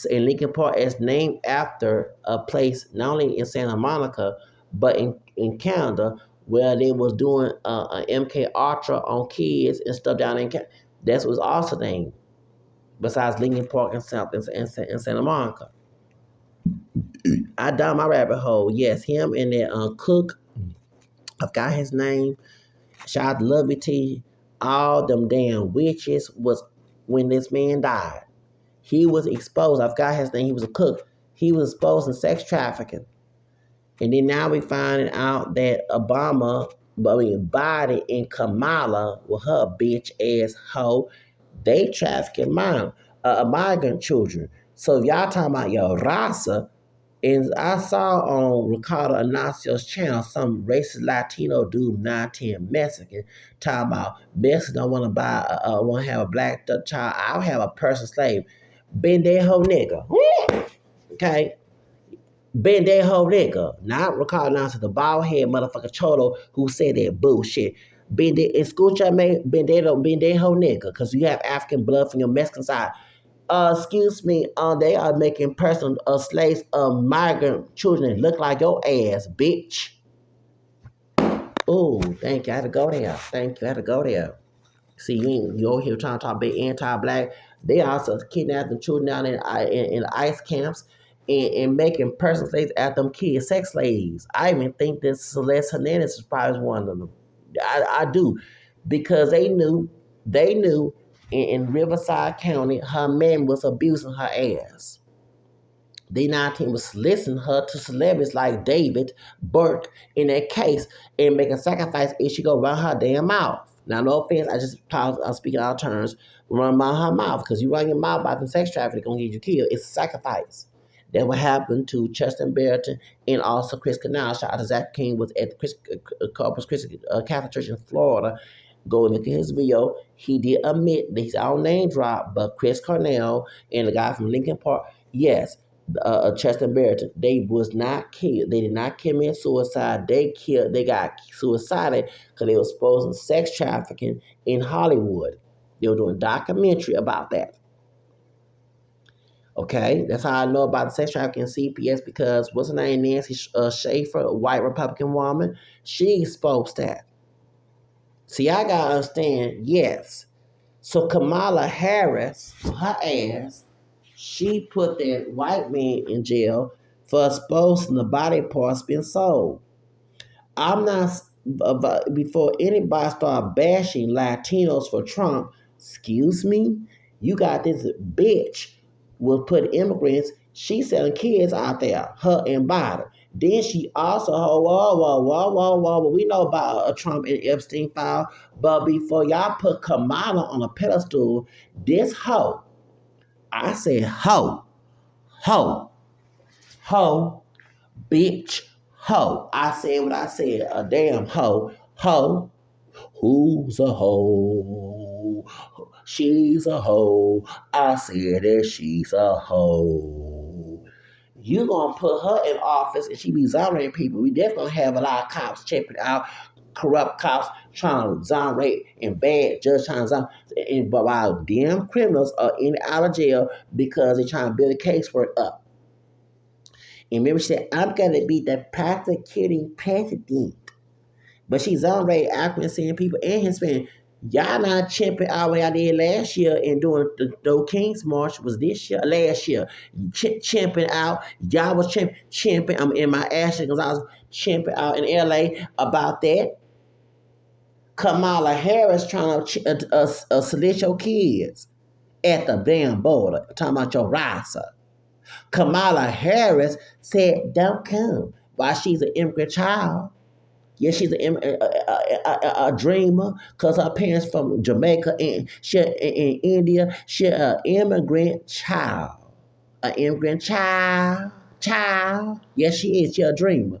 And Lincoln Park is named after a place not only in Santa Monica, but in Canada, where they was doing an MK Ultra on kids and stuff down in Canada. That was also named, besides Lincoln Park in Santa Monica. I down my rabbit hole. Yes, him and that cook, I forgot his name. Shout out to Lovey T. All them damn witches was when this man died. He was exposed. I forgot his name. He was a cook. He was exposed in sex trafficking. And then now we finding out that Biden and Kamala, with her bitch ass hoe, they trafficking mom. migrant children. So if y'all talking about your rasa, and I saw on Ricardo Anacio's channel some racist Latino dude, 910 Mexican, talking about Mexicans don't want to want to have a black child. I'll have a person slave. Bendejo nigga. Okay? Bendejo nigga. Not Ricardo Anacio, the bald head motherfucker cholo who said that bullshit. Bendejo nigga, because you have African blood from your Mexican side. Excuse me, they are making person slaves of migrant children that look like your ass, bitch. Oh, thank you. I had to go there. Thank you. I had to go there. See, you over here trying to talk about anti-black. They also kidnapping children down in ICE camps and making person slaves at them kids, sex slaves. I even think that Celeste Hernandez is probably one of them. I do. Because they knew in Riverside County, her man was abusing her ass. D19 was listening her to celebrities like David Burke in that case and making sacrifice if she go run her damn mouth. Now, no offense, I'm speaking out of terms. Run by her mouth because you run your mouth about the sex trafficking, gonna get you killed. It's a sacrifice. That what happened to Chester Barrington and also Chris Canal. Shout out to Zach King was at the Corpus Christi Catholic Church in Florida. Go look at his video. He did admit that he's our name drop, but Chris Cornell and the guy from Lincoln Park, yes, Chester Barrington, they was not killed. They did not commit suicide. They got suicided because they were exposing sex trafficking in Hollywood. They were doing a documentary about that. Okay, that's how I know about the sex trafficking CPS because what's her name, Nancy Schaefer, a white Republican woman, she exposed that. See, I gotta understand, yes. So Kamala Harris, her ass, she put that white man in jail for exposing the body parts being sold. I'm not before anybody start bashing Latinos for Trump. Excuse me, you got this bitch will put immigrants. She's selling kids out there, her and Biden. Then she also, whoa. We know about a Trump and Epstein file, but before y'all put Kamala on a pedestal, this hoe, I said hoe, hoe, bitch, hoe. I said what I said, a damn hoe, who's a hoe? She's a hoe. I said that she's a hoe. You gonna put her in office and she be exonerating people. We definitely gonna have a lot of cops checking out, corrupt cops trying to exonerate and bad judge trying to exonerate. But while damn criminals are out of jail because they're trying to build a casework up. And remember, she said, I'm gonna be the prosecuting president. But she's exonerated African people and Hispanic. Y'all not chimping out what I did last year and doing the King's March was this year, last year. Chimping out. Y'all was chimping. I'm in my ass because I was chimping out in LA about that. Kamala Harris trying to select your kids at the damn border. Talking about your rasa. Kamala Harris said, don't come while she's an immigrant child. Yeah, she's a dreamer because her parents from Jamaica and she in India. She an immigrant child. An immigrant child. Yes, she is. She a dreamer.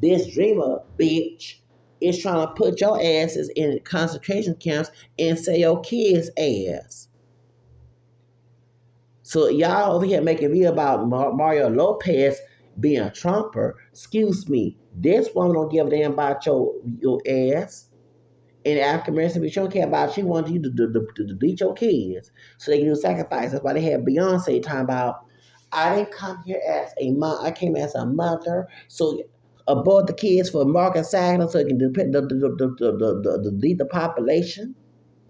This dreamer, bitch, is trying to put your asses in concentration camps and sell your kids' ass. So y'all over here making video about Mario Lopez being a Trumper. Excuse me. This woman don't give a damn about your ass. And African American people don't care about. She wants you to delete your kids so they can do sacrifice. That's why they had Beyonce talking about, I didn't come here as a mom. I came as a mother. So abort the kids for Mark and Saginaw so it can delete the population.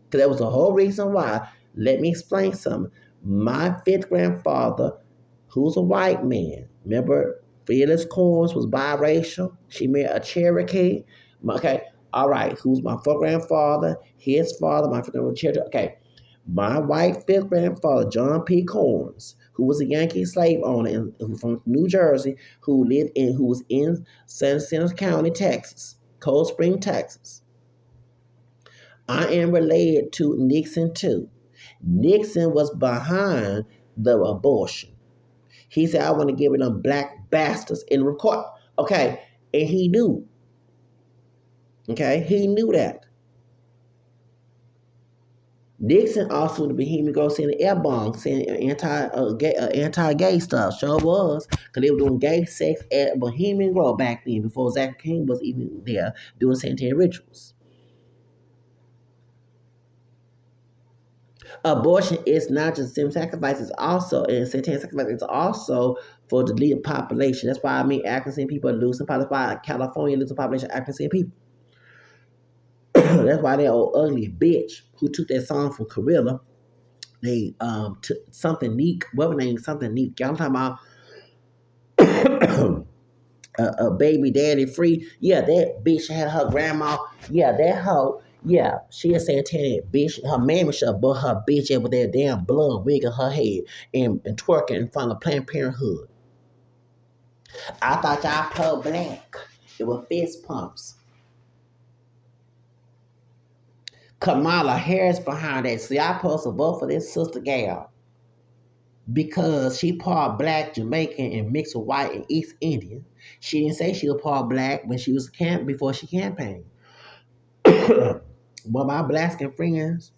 Because that was the whole reason why. Let me explain something. My fifth grandfather, who's a white man, remember Phyllis Corns was biracial. She married a Cherokee. Okay, all right. Who's my fourth grandfather? His father, my fifth grandfather, Cherokee. Okay, my white fifth grandfather, John P. Corns, who was a Yankee slave owner from New Jersey, who was in San Santa County, Texas, Cold Spring, Texas. I am related to Nixon too. Nixon was behind the abortion. He said, I want to give it them black bastards in the court. Okay, and he knew. Okay, he knew that. Nixon also the Bohemian Grove sending air bombs, saying anti-gay stuff. Sure was, because they were doing gay sex at Bohemian Grove back then, before Zach King was even there doing sanitary rituals. Abortion is not just stem sacrifice; it's also and satanic sacrifice. It's also for the lead population. That's why African people are losing. That's why California losing population of African people. That's why that old ugly bitch who took that song from Creole. They took something neat. What was name? Something neat. I'm talking about a baby daddy free. Yeah, that bitch had her grandma. Yeah, that hoe. Yeah, she a satanic bitch. Her mammy should have bought her bitch up with that damn blood wig on her head and twerking in front of Planned Parenthood. I thought y'all pro black. It was fist pumps. Kamala Harris behind that. So y'all supposed to vote for this sister gal because she part black, Jamaican, and mixed with white and East Indian. She didn't say she was part black when she was before she campaigned. Well, my black skin friends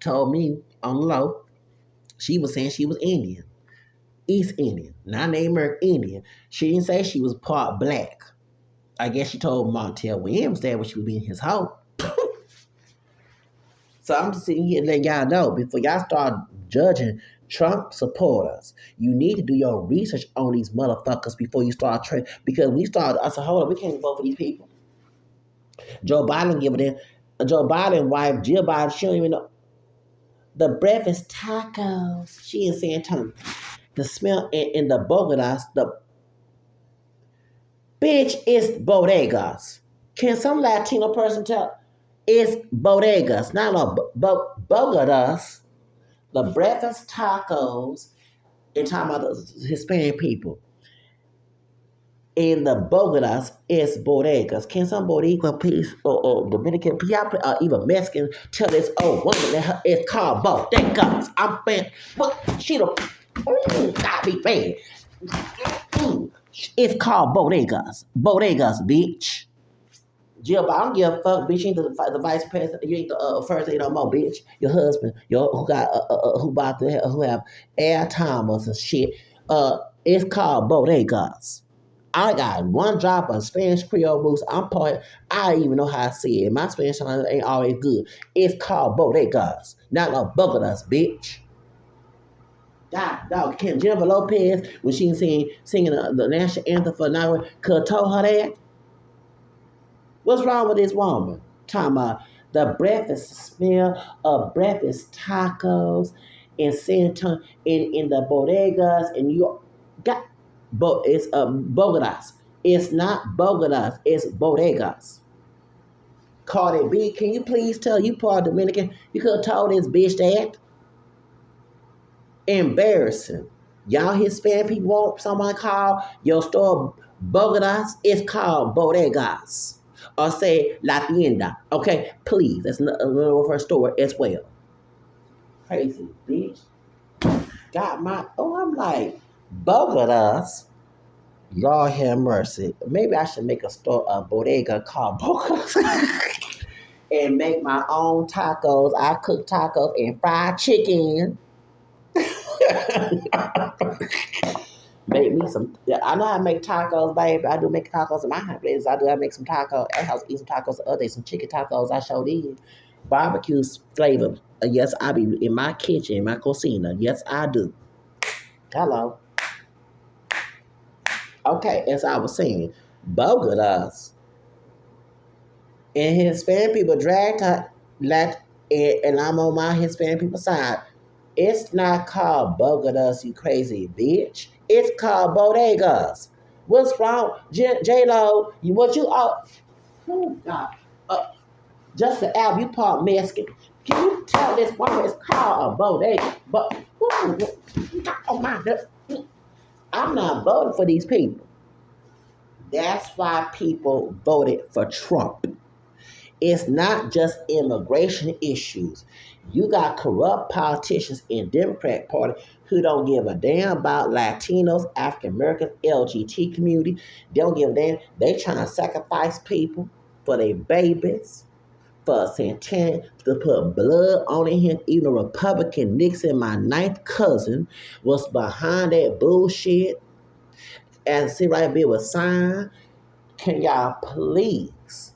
told me on the low, she was saying she was Indian, East Indian, not Native American Indian. She didn't say she was part black. I guess she told Montel Williams that when she was being his hoe. So I'm just sitting here letting y'all know before y'all start judging Trump supporters, you need to do your research on these motherfuckers before you start trading. Because we started, I said, hold on, we can't vote for these people. Joe Biden give it in. Joe Biden wife, Jill Biden, she don't even know. The breakfast tacos. She in San Antonio. The smell in the bodegas. The bitch is bodegas. Can some Latino person tell? It's bodegas, not no bodegas. The breakfast tacos. And talking about the Hispanic people. In the bodegas is bodegas. Can some Boricua please or Dominican or even Mexican tell this old woman that it's called bodegas? I'm saying, what she don't got me bad. It's called bodegas. Bodegas, bitch. Jill, I don't give a fuck, bitch. You ain't the vice president. You ain't the first lady no more, bitch. Your husband, who have air timers and shit. It's called bodegas. I got one drop of Spanish Creole roots. I don't even know how to say it. My Spanish ain't always good. It's called bodegas, not no bodegas, bitch. Dog, Kim Jennifer Lopez, when she singing the national anthem for Nigeria, could told her that. What's wrong with this woman? Talking about the breakfast smell of breakfast tacos in San Antonio, in the bodegas in New York. It's bodegas. It's not bodegas. It's bodegas. Cardi B, can you please tell you part Dominican? You could have told this bitch that. Embarrassing. Y'all Hispanic people want someone call your store bodegas? It's called bodegas. Or say La Tienda. Okay, please. That's another of her store as well. Crazy bitch. I'm like, bodegas. Lord have mercy. Maybe I should make a bodega called bodegas. And make my own tacos. I cook tacos and fried chicken. Make me some. I know how to make tacos, baby. I do make tacos in my place. I make some tacos. I was eat some tacos the other day. Some chicken tacos. I showed did. Barbecue flavor. Yes, I be in my kitchen, in my cocina. Yes, I do. Hello. Okay, as I was saying, bodegas and Hispanic people dragged her, and I'm on my Hispanic people side. It's not called bodegas, you crazy bitch. It's called bodegas. What's wrong, J-Lo? What you all? Oh God, Jessica Alba, you part Mexican. Can you tell this woman it's called a bodega? But oh my God, I'm not voting for these people. That's why people voted for Trump. It's not just immigration issues. You got corrupt politicians in Democrat Party who don't give a damn about Latinos, African Americans, LGBT community. They don't give a damn. They trying to sacrifice people for their babies, for Santana to put blood on him. Even a Republican Nixon, my ninth cousin, was behind that bullshit. And see right there was signed. Can y'all please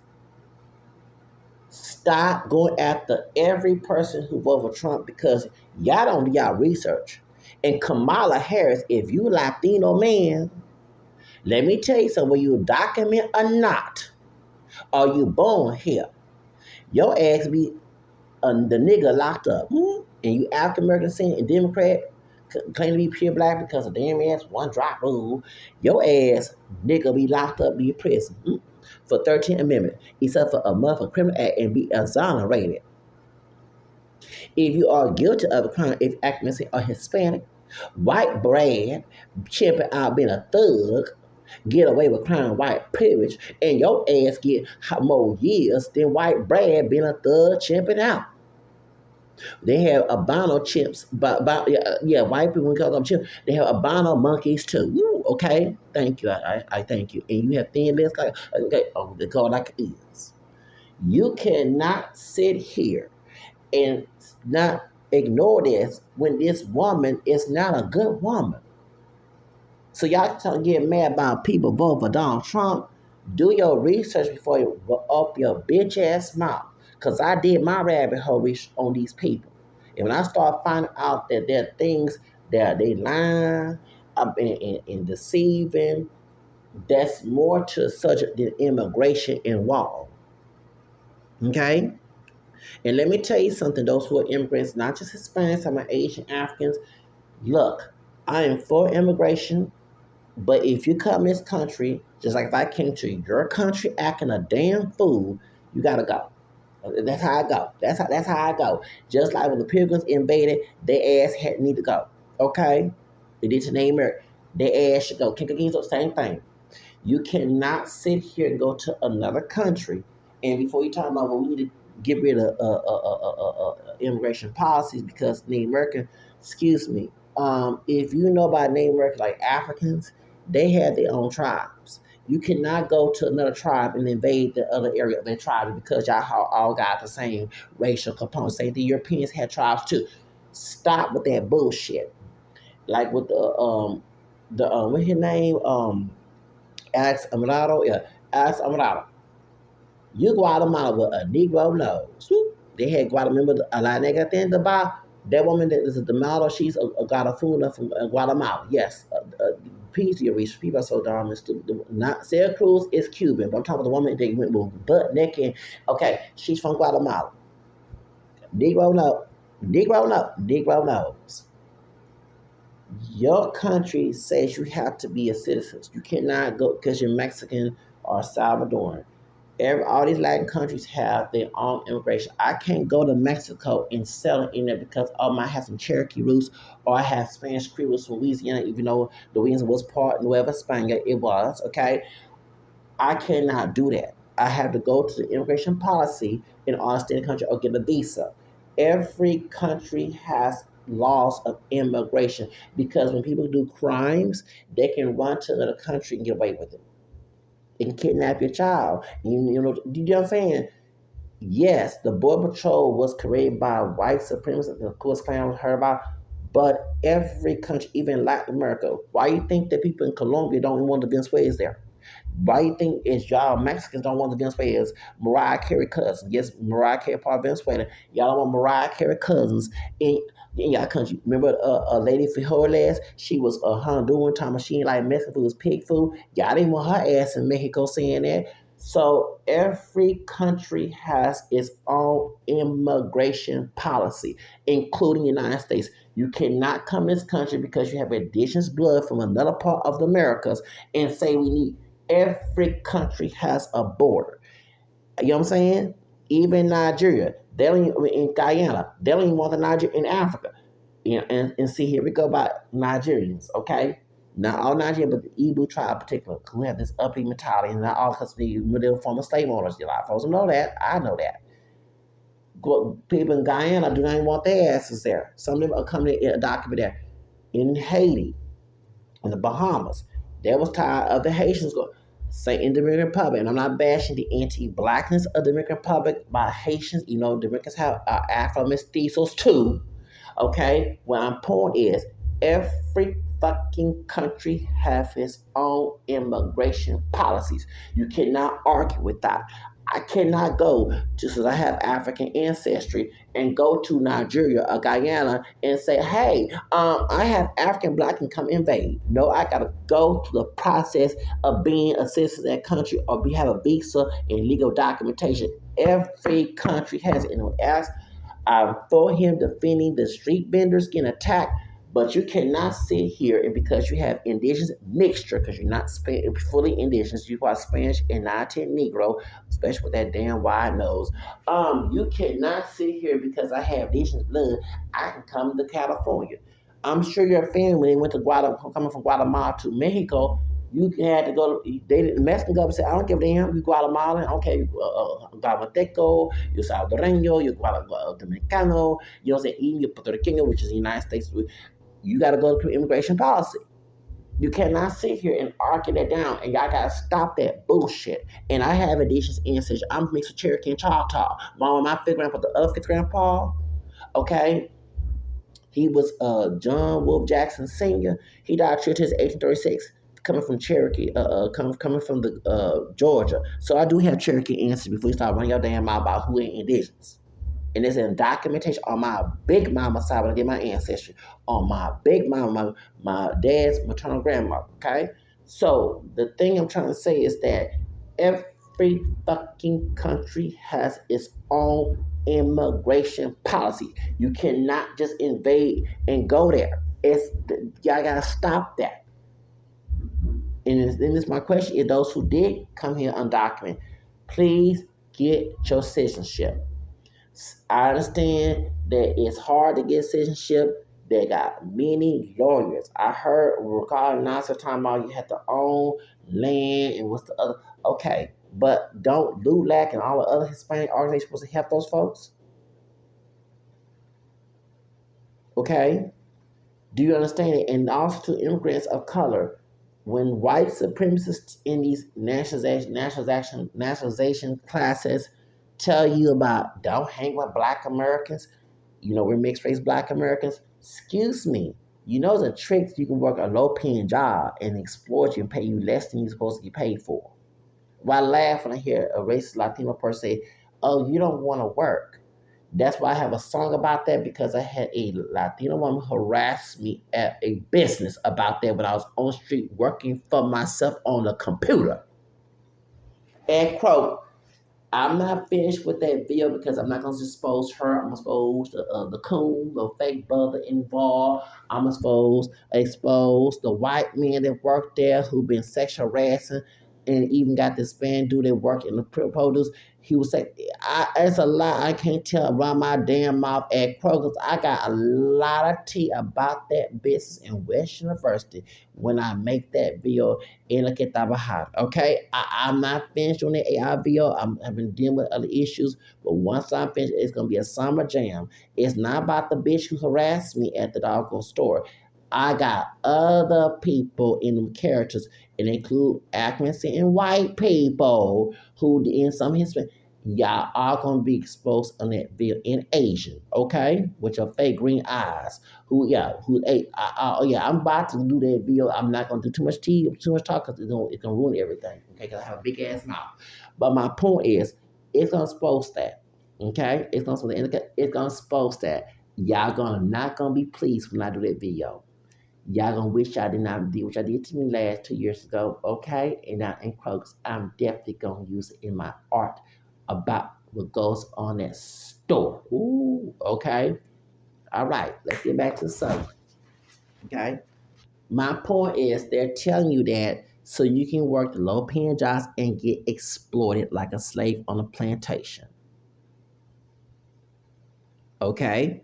stop going after every person who voted for Trump because y'all don't do y'all research. And Kamala Harris, if you Latino man, let me tell you something, whether you document or not, or you born here, your ass be the nigga locked up. And you African American Senate and Democrat claim to be pure black because of damn ass one drop rule, your ass nigga be locked up, be in prison for 13th Amendment, except for a month of criminal act and be exonerated. If you are guilty of a crime, if accuracy or Hispanic, white Brad chimping out being a thug, get away with crime, white privilege, and your ass get more years than white Brad being a thug chimping out. They have albino chimps, but yeah, white people call them chimps. They have albino monkeys too. Woo, okay, thank you. I thank you. And you have thin legs like okay, oh, they call like is. You cannot sit here and not ignore this when this woman is not a good woman. So y'all trying to get mad about people voting for Donald Trump. Do your research before you up your bitch ass mouth. Cause I did my rabbit hole research on these people. And when I start finding out that there are things that they lying and deceiving, that's more to the subject than immigration and wall. Okay? And let me tell you something, those who are immigrants, not just Hispanics, I'm Asian Africans. Look, I am for immigration, but if you come in this country, just like if I came to your country acting a damn fool, you gotta go. That's how I go. That's how I go. Just like when the Pilgrims invaded, their ass had need to go. Okay? They did to name it. Their ass should go. Kick against the same thing. You cannot sit here and go to another country, and before you talk about, well, we need to get rid of immigration policies because Native American, excuse me, if you know about Native Americans like Africans, they have their own tribes. You cannot go to another tribe and invade the other area of their tribe because y'all all got the same racial components. Say the Europeans had tribes too. Stop with that bullshit. Like with the what's his name? Alex Amarado, yeah, Alex Amarado. You Guatemala with a Negro nose. They had Guatemala, a lot of nigga at the end of the bar. That woman that is the model, she's a Guatemala from Guatemala. Yes, peace to your reach. People are so dumb and stupid. Not Sarah Cruz is Cuban, but I'm talking about the woman that went with butt naked. Okay, she's from Guatemala. Negro nose, Negro nose. Your country says you have to be a citizen. You cannot go because you're Mexican or Salvadoran. All these Latin countries have their own immigration. I can't go to Mexico and settle in there because I have some Cherokee roots or I have Spanish Creole roots from Louisiana, even though Louisiana was part Nueva España. It was, okay? I cannot do that. I have to go to the immigration policy in order to stay in the country or get a visa. Every country has laws of immigration because when people do crimes, they can run to another country and get away with it. They can kidnap your child. You know what I'm saying? Yes, the Border Patrol was created by white supremacists, and of course, Klan was heard about. But every country, even Latin America, why you think that people in Colombia don't want the Venezuelans there? Why you think is y'all Mexicans don't want the Venezuelans? Mariah Carey cousins. Yes, Mariah Carey part of Venezuela. Y'all don't want Mariah Carey cousins in y'all country. Remember a lady Frijoles? She was a Honduran time machine like Mexican food was pig food. Y'all didn't want her ass in Mexico saying that. So every country has its own immigration policy, including the United States. You cannot come to this country because you have indigenous blood from another part of the Americas and say we need. Every country has a border. You know what I'm saying? Even Nigeria, they don't even, in Guyana, they don't even want the Nigeria in Africa. You know, and see, here we go about Nigerians, okay? Not all Nigerian, but the Igbo tribe in particular, who have this uppity mentality, and not all because they were former slave owners. A lot of folks don't know that. I know that. People in Guyana do not even want their asses there. Some of them are coming in a document there. In Haiti, in the Bahamas, there was tired of the Haitians going, say in the Dominican Republic, and I'm not bashing the anti-blackness of the Dominican Republic by Haitians. You know, Dominicans have Afro mestizos too. Okay, what I'm point is every fucking country have its own immigration policies. You cannot argue with that. I cannot go just because I have African ancestry and go to Nigeria or Guyana and say, hey, I have African Black and come invade. No, I gotta go through the process of being a citizen of that country or have a visa and legal documentation. Every country has it. And as for him defending the street vendors getting attacked, but you cannot sit here and because you have indigenous mixture, because you're not fully indigenous, you are Spanish and not Negro, especially with that damn wide nose. You cannot sit here because I have indigenous blood, I can come to California. I'm sure your family, when they went to Guatemala, coming from Guatemala to Mexico, you had to go. The Mexican government said, "I don't give a damn. You Guatemalan, okay? You Guatemalteco, you Salvadoreño, you Dominicano. You know what I'm saying? Even you Puerto Rican, which is the United States. You got to go through immigration policy. You cannot sit here and argue that down, and y'all gotta stop that bullshit. And I have indigenous ancestry. I'm mixed with Cherokee and Choctaw. My fifth grandpa, the other fifth grandpa, okay, he was John Wolf Jackson Sr. He died true to his 1836, coming from Cherokee, coming from the Georgia. So I do have Cherokee ancestry before you start running your damn mouth about who ain't indigenous. And there's in documentation on my big mama side when I get my ancestry. On my big mama, my dad's maternal grandmother. Okay? So the thing I'm trying to say is that every fucking country has its own immigration policy. You cannot just invade and go there. Y'all gotta stop that. And this is my question: is those who did come here undocumented, please get your citizenship. I understand that it's hard to get citizenship. They got many lawyers. I heard Rial Nasser talking about you have to own land and what's the other. Okay, but don't LULAC and all the other Hispanic organizations supposed to help those folks? Okay, do you understand it? And also to immigrants of color, when white supremacists in these nationalization classes tell you about don't hang with black Americans, you know, we're mixed race black Americans. Excuse me. You know the trick you can work a low paying job and exploit you and pay you less than you're supposed to get paid for. Why laugh when I hear a racist Latino person say, oh, you don't want to work. That's why I have a song about that because I had a Latino woman harass me at a business about that when I was on the street working for myself on a computer. And quote, I'm not finished with that video because I'm not going to expose her. I'm going to expose the coon, the fake brother involved. I'm going to expose the white men that work there who've been sexual harassing and even got this man dude that work in the produce. He was say, it's a lot. I can't tell around my damn mouth at Kroger's. I got a lot of tea about that business in West University when I make that video in La Bahar. Okay, I'm not finished on the AI video. I've been dealing with other issues, but once I'm finished, it's gonna be a summer jam. It's not about the bitch who harassed me at the doggone store. I got other people in them characters, and include Africans and white people who in some history. Y'all are gonna be exposed on that video in Asian, okay, with your fake green eyes. I'm about to do that video. I'm not gonna do too much talk because it's gonna ruin everything, okay? Because I have a big ass mouth. But my point is, it's gonna expose that, okay? It's gonna expose that. Y'all not gonna be pleased when I do that video. Y'all gonna wish I did not do what I did to me last 2 years ago, okay? And now in quotes, I'm definitely gonna use it in my art about what goes on at store. Ooh, okay. All right, let's get back to the subject. Okay. My point is they're telling you that so you can work the low paying jobs and get exploited like a slave on a plantation. Okay.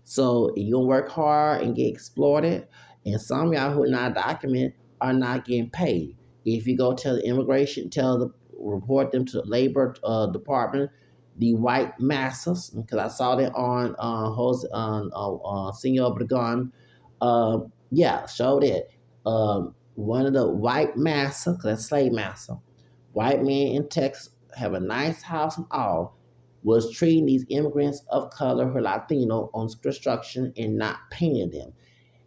So you gonna work hard and get exploited. And some of y'all who are not documented are not getting paid. If you go tell the immigration, report them to the labor department, the white masses, because I saw that on Senor Obregon. Yeah, showed it. One of the white massa, because that's slave massa, white men in Texas have a nice house and all, was treating these immigrants of color who are Latino on construction and not paying them.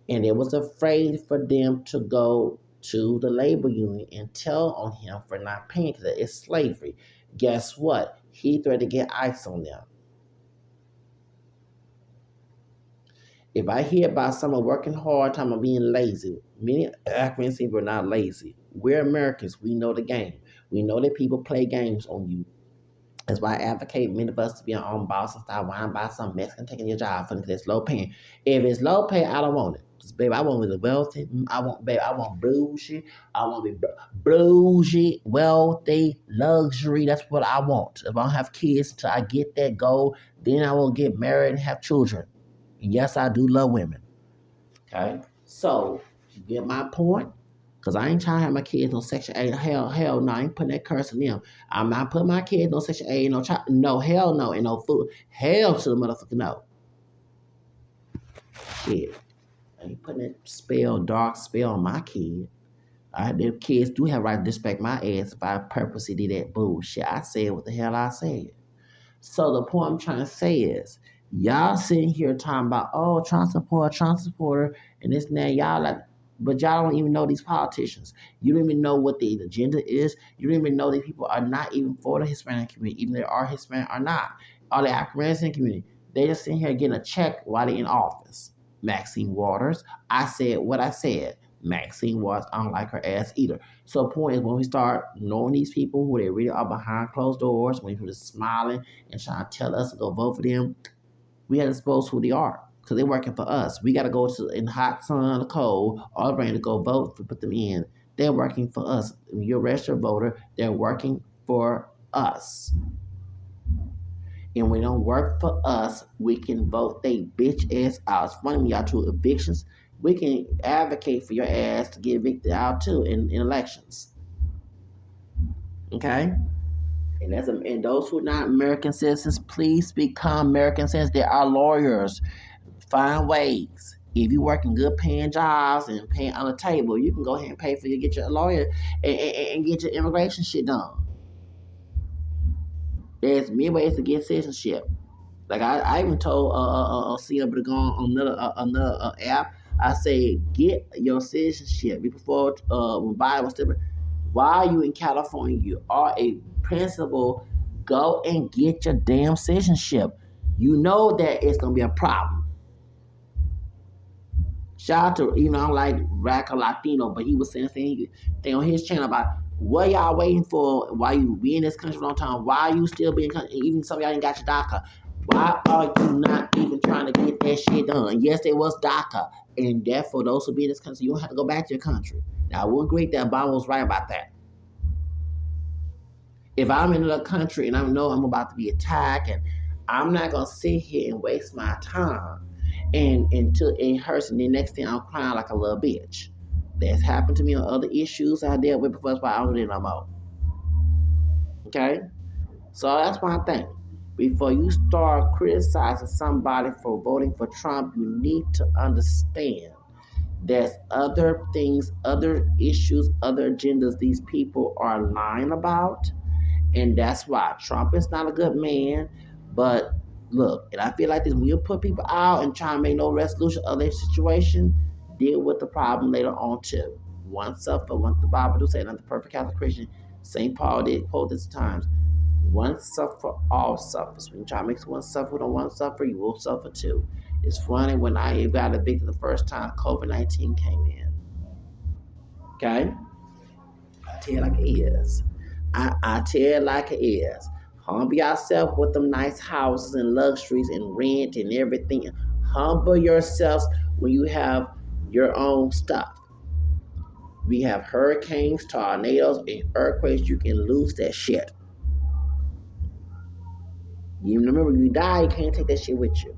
And it was afraid for them to go to the labor union and tell on him for not paying because it's slavery. Guess what? He threatened to get ICE on them. If I hear about someone working hard, talking about being lazy, many African people are not lazy. We're Americans. We know the game. We know that people play games on you. That's why I advocate many of us to be our own boss and start whining about some Mexican taking your job because it's low paying. If it's low pay, I don't want it. Because, baby, I want the wealthy. I want bougie. I want to be bougie, wealthy, luxury. That's what I want. If I don't have kids until I get that goal, then I will get married and have children. And yes, I do love women. Okay? So, you get my point? Because I ain't trying to have my kids on Section 8. Hell no, I ain't putting that curse on them. I'm not putting my kids on Section 8. No, hell no, and no food. Hell to the motherfucker no. Shit. I ain't putting that dark spell on my kid. The kids do have right to disrespect my ass if I purposely did that bullshit. I said what the hell I said. So the point I'm trying to say is, y'all sitting here talking about, oh, Trump supporter, and this and that. Y'all like, but y'all don't even know these politicians. You don't even know what the agenda is. You don't even know these people are not even for the Hispanic community, even if they are Hispanic or not. Or the African-American community. They just sitting here getting a check while they're in office. Maxine Waters, I said what I said. Maxine Waters, I don't like her ass either. So the point is, when we start knowing these people, who they really are behind closed doors, when people are smiling and trying to tell us to go vote for them, we have to expose who they are because they're working for us. We got to go to in the hot sun, the cold, all rain to go vote to put them in. They're working for us. When you're a registered voter, they're working for us. And when they don't work for us, we can vote they bitch ass out. It's funny when y'all do evictions. We can advocate for your ass to get evicted out too in elections. Okay? And those who are not American citizens, please become American citizens. There are lawyers. Find ways. If you work in good paying jobs and paying on the table, you can go ahead and pay for you, get your lawyer and get your immigration shit done. There's many ways to get citizenship. Like I even told CM to go on another app. I say get your citizenship. Before when Biden was still, while you in California, you are a principal. Go and get your damn citizenship. You know that it's gonna be a problem. Shout out to, I don't like Radical Latino, but he was saying thing on his channel about what y'all waiting for while you be in this country for a long time. Why you still being, even some of y'all ain't got your DACA. Why are you not even trying to get that shit done? Yes, there was DACA, and therefore those who be in this country, you don't have to go back to your country. Now, I will agree that Obama was right about that. If I'm in another country and I know I'm about to be attacked, and I'm not gonna sit here and waste my time and until it hurts, and the next thing I'm crying like a little bitch. That's happened to me on other issues I dealt with before, but I don't do it no more. Okay? So that's my thing. Before you start criticizing somebody for voting for Trump, you need to understand there's other things, other issues, other agendas these people are lying about. And that's why Trump is not a good man. But look, and I feel like this, when you put people out and try and make no resolution of their situation, deal with the problem later on too. One suffer, one the Bible do say, not the perfect Catholic Christian. St. Paul did quote this times. One suffer, all suffers. When you try to make one suffer who don't want to suffer, you will suffer too. It's funny when I got evicted the first time COVID-19 came in. Okay? I tell you like it is. I tell you like it is. Humble yourself with them nice houses and luxuries and rent and everything. Humble yourselves when you have your own stuff. We have hurricanes, tornadoes, and earthquakes. You can lose that shit. You remember when you die, you can't take that shit with you.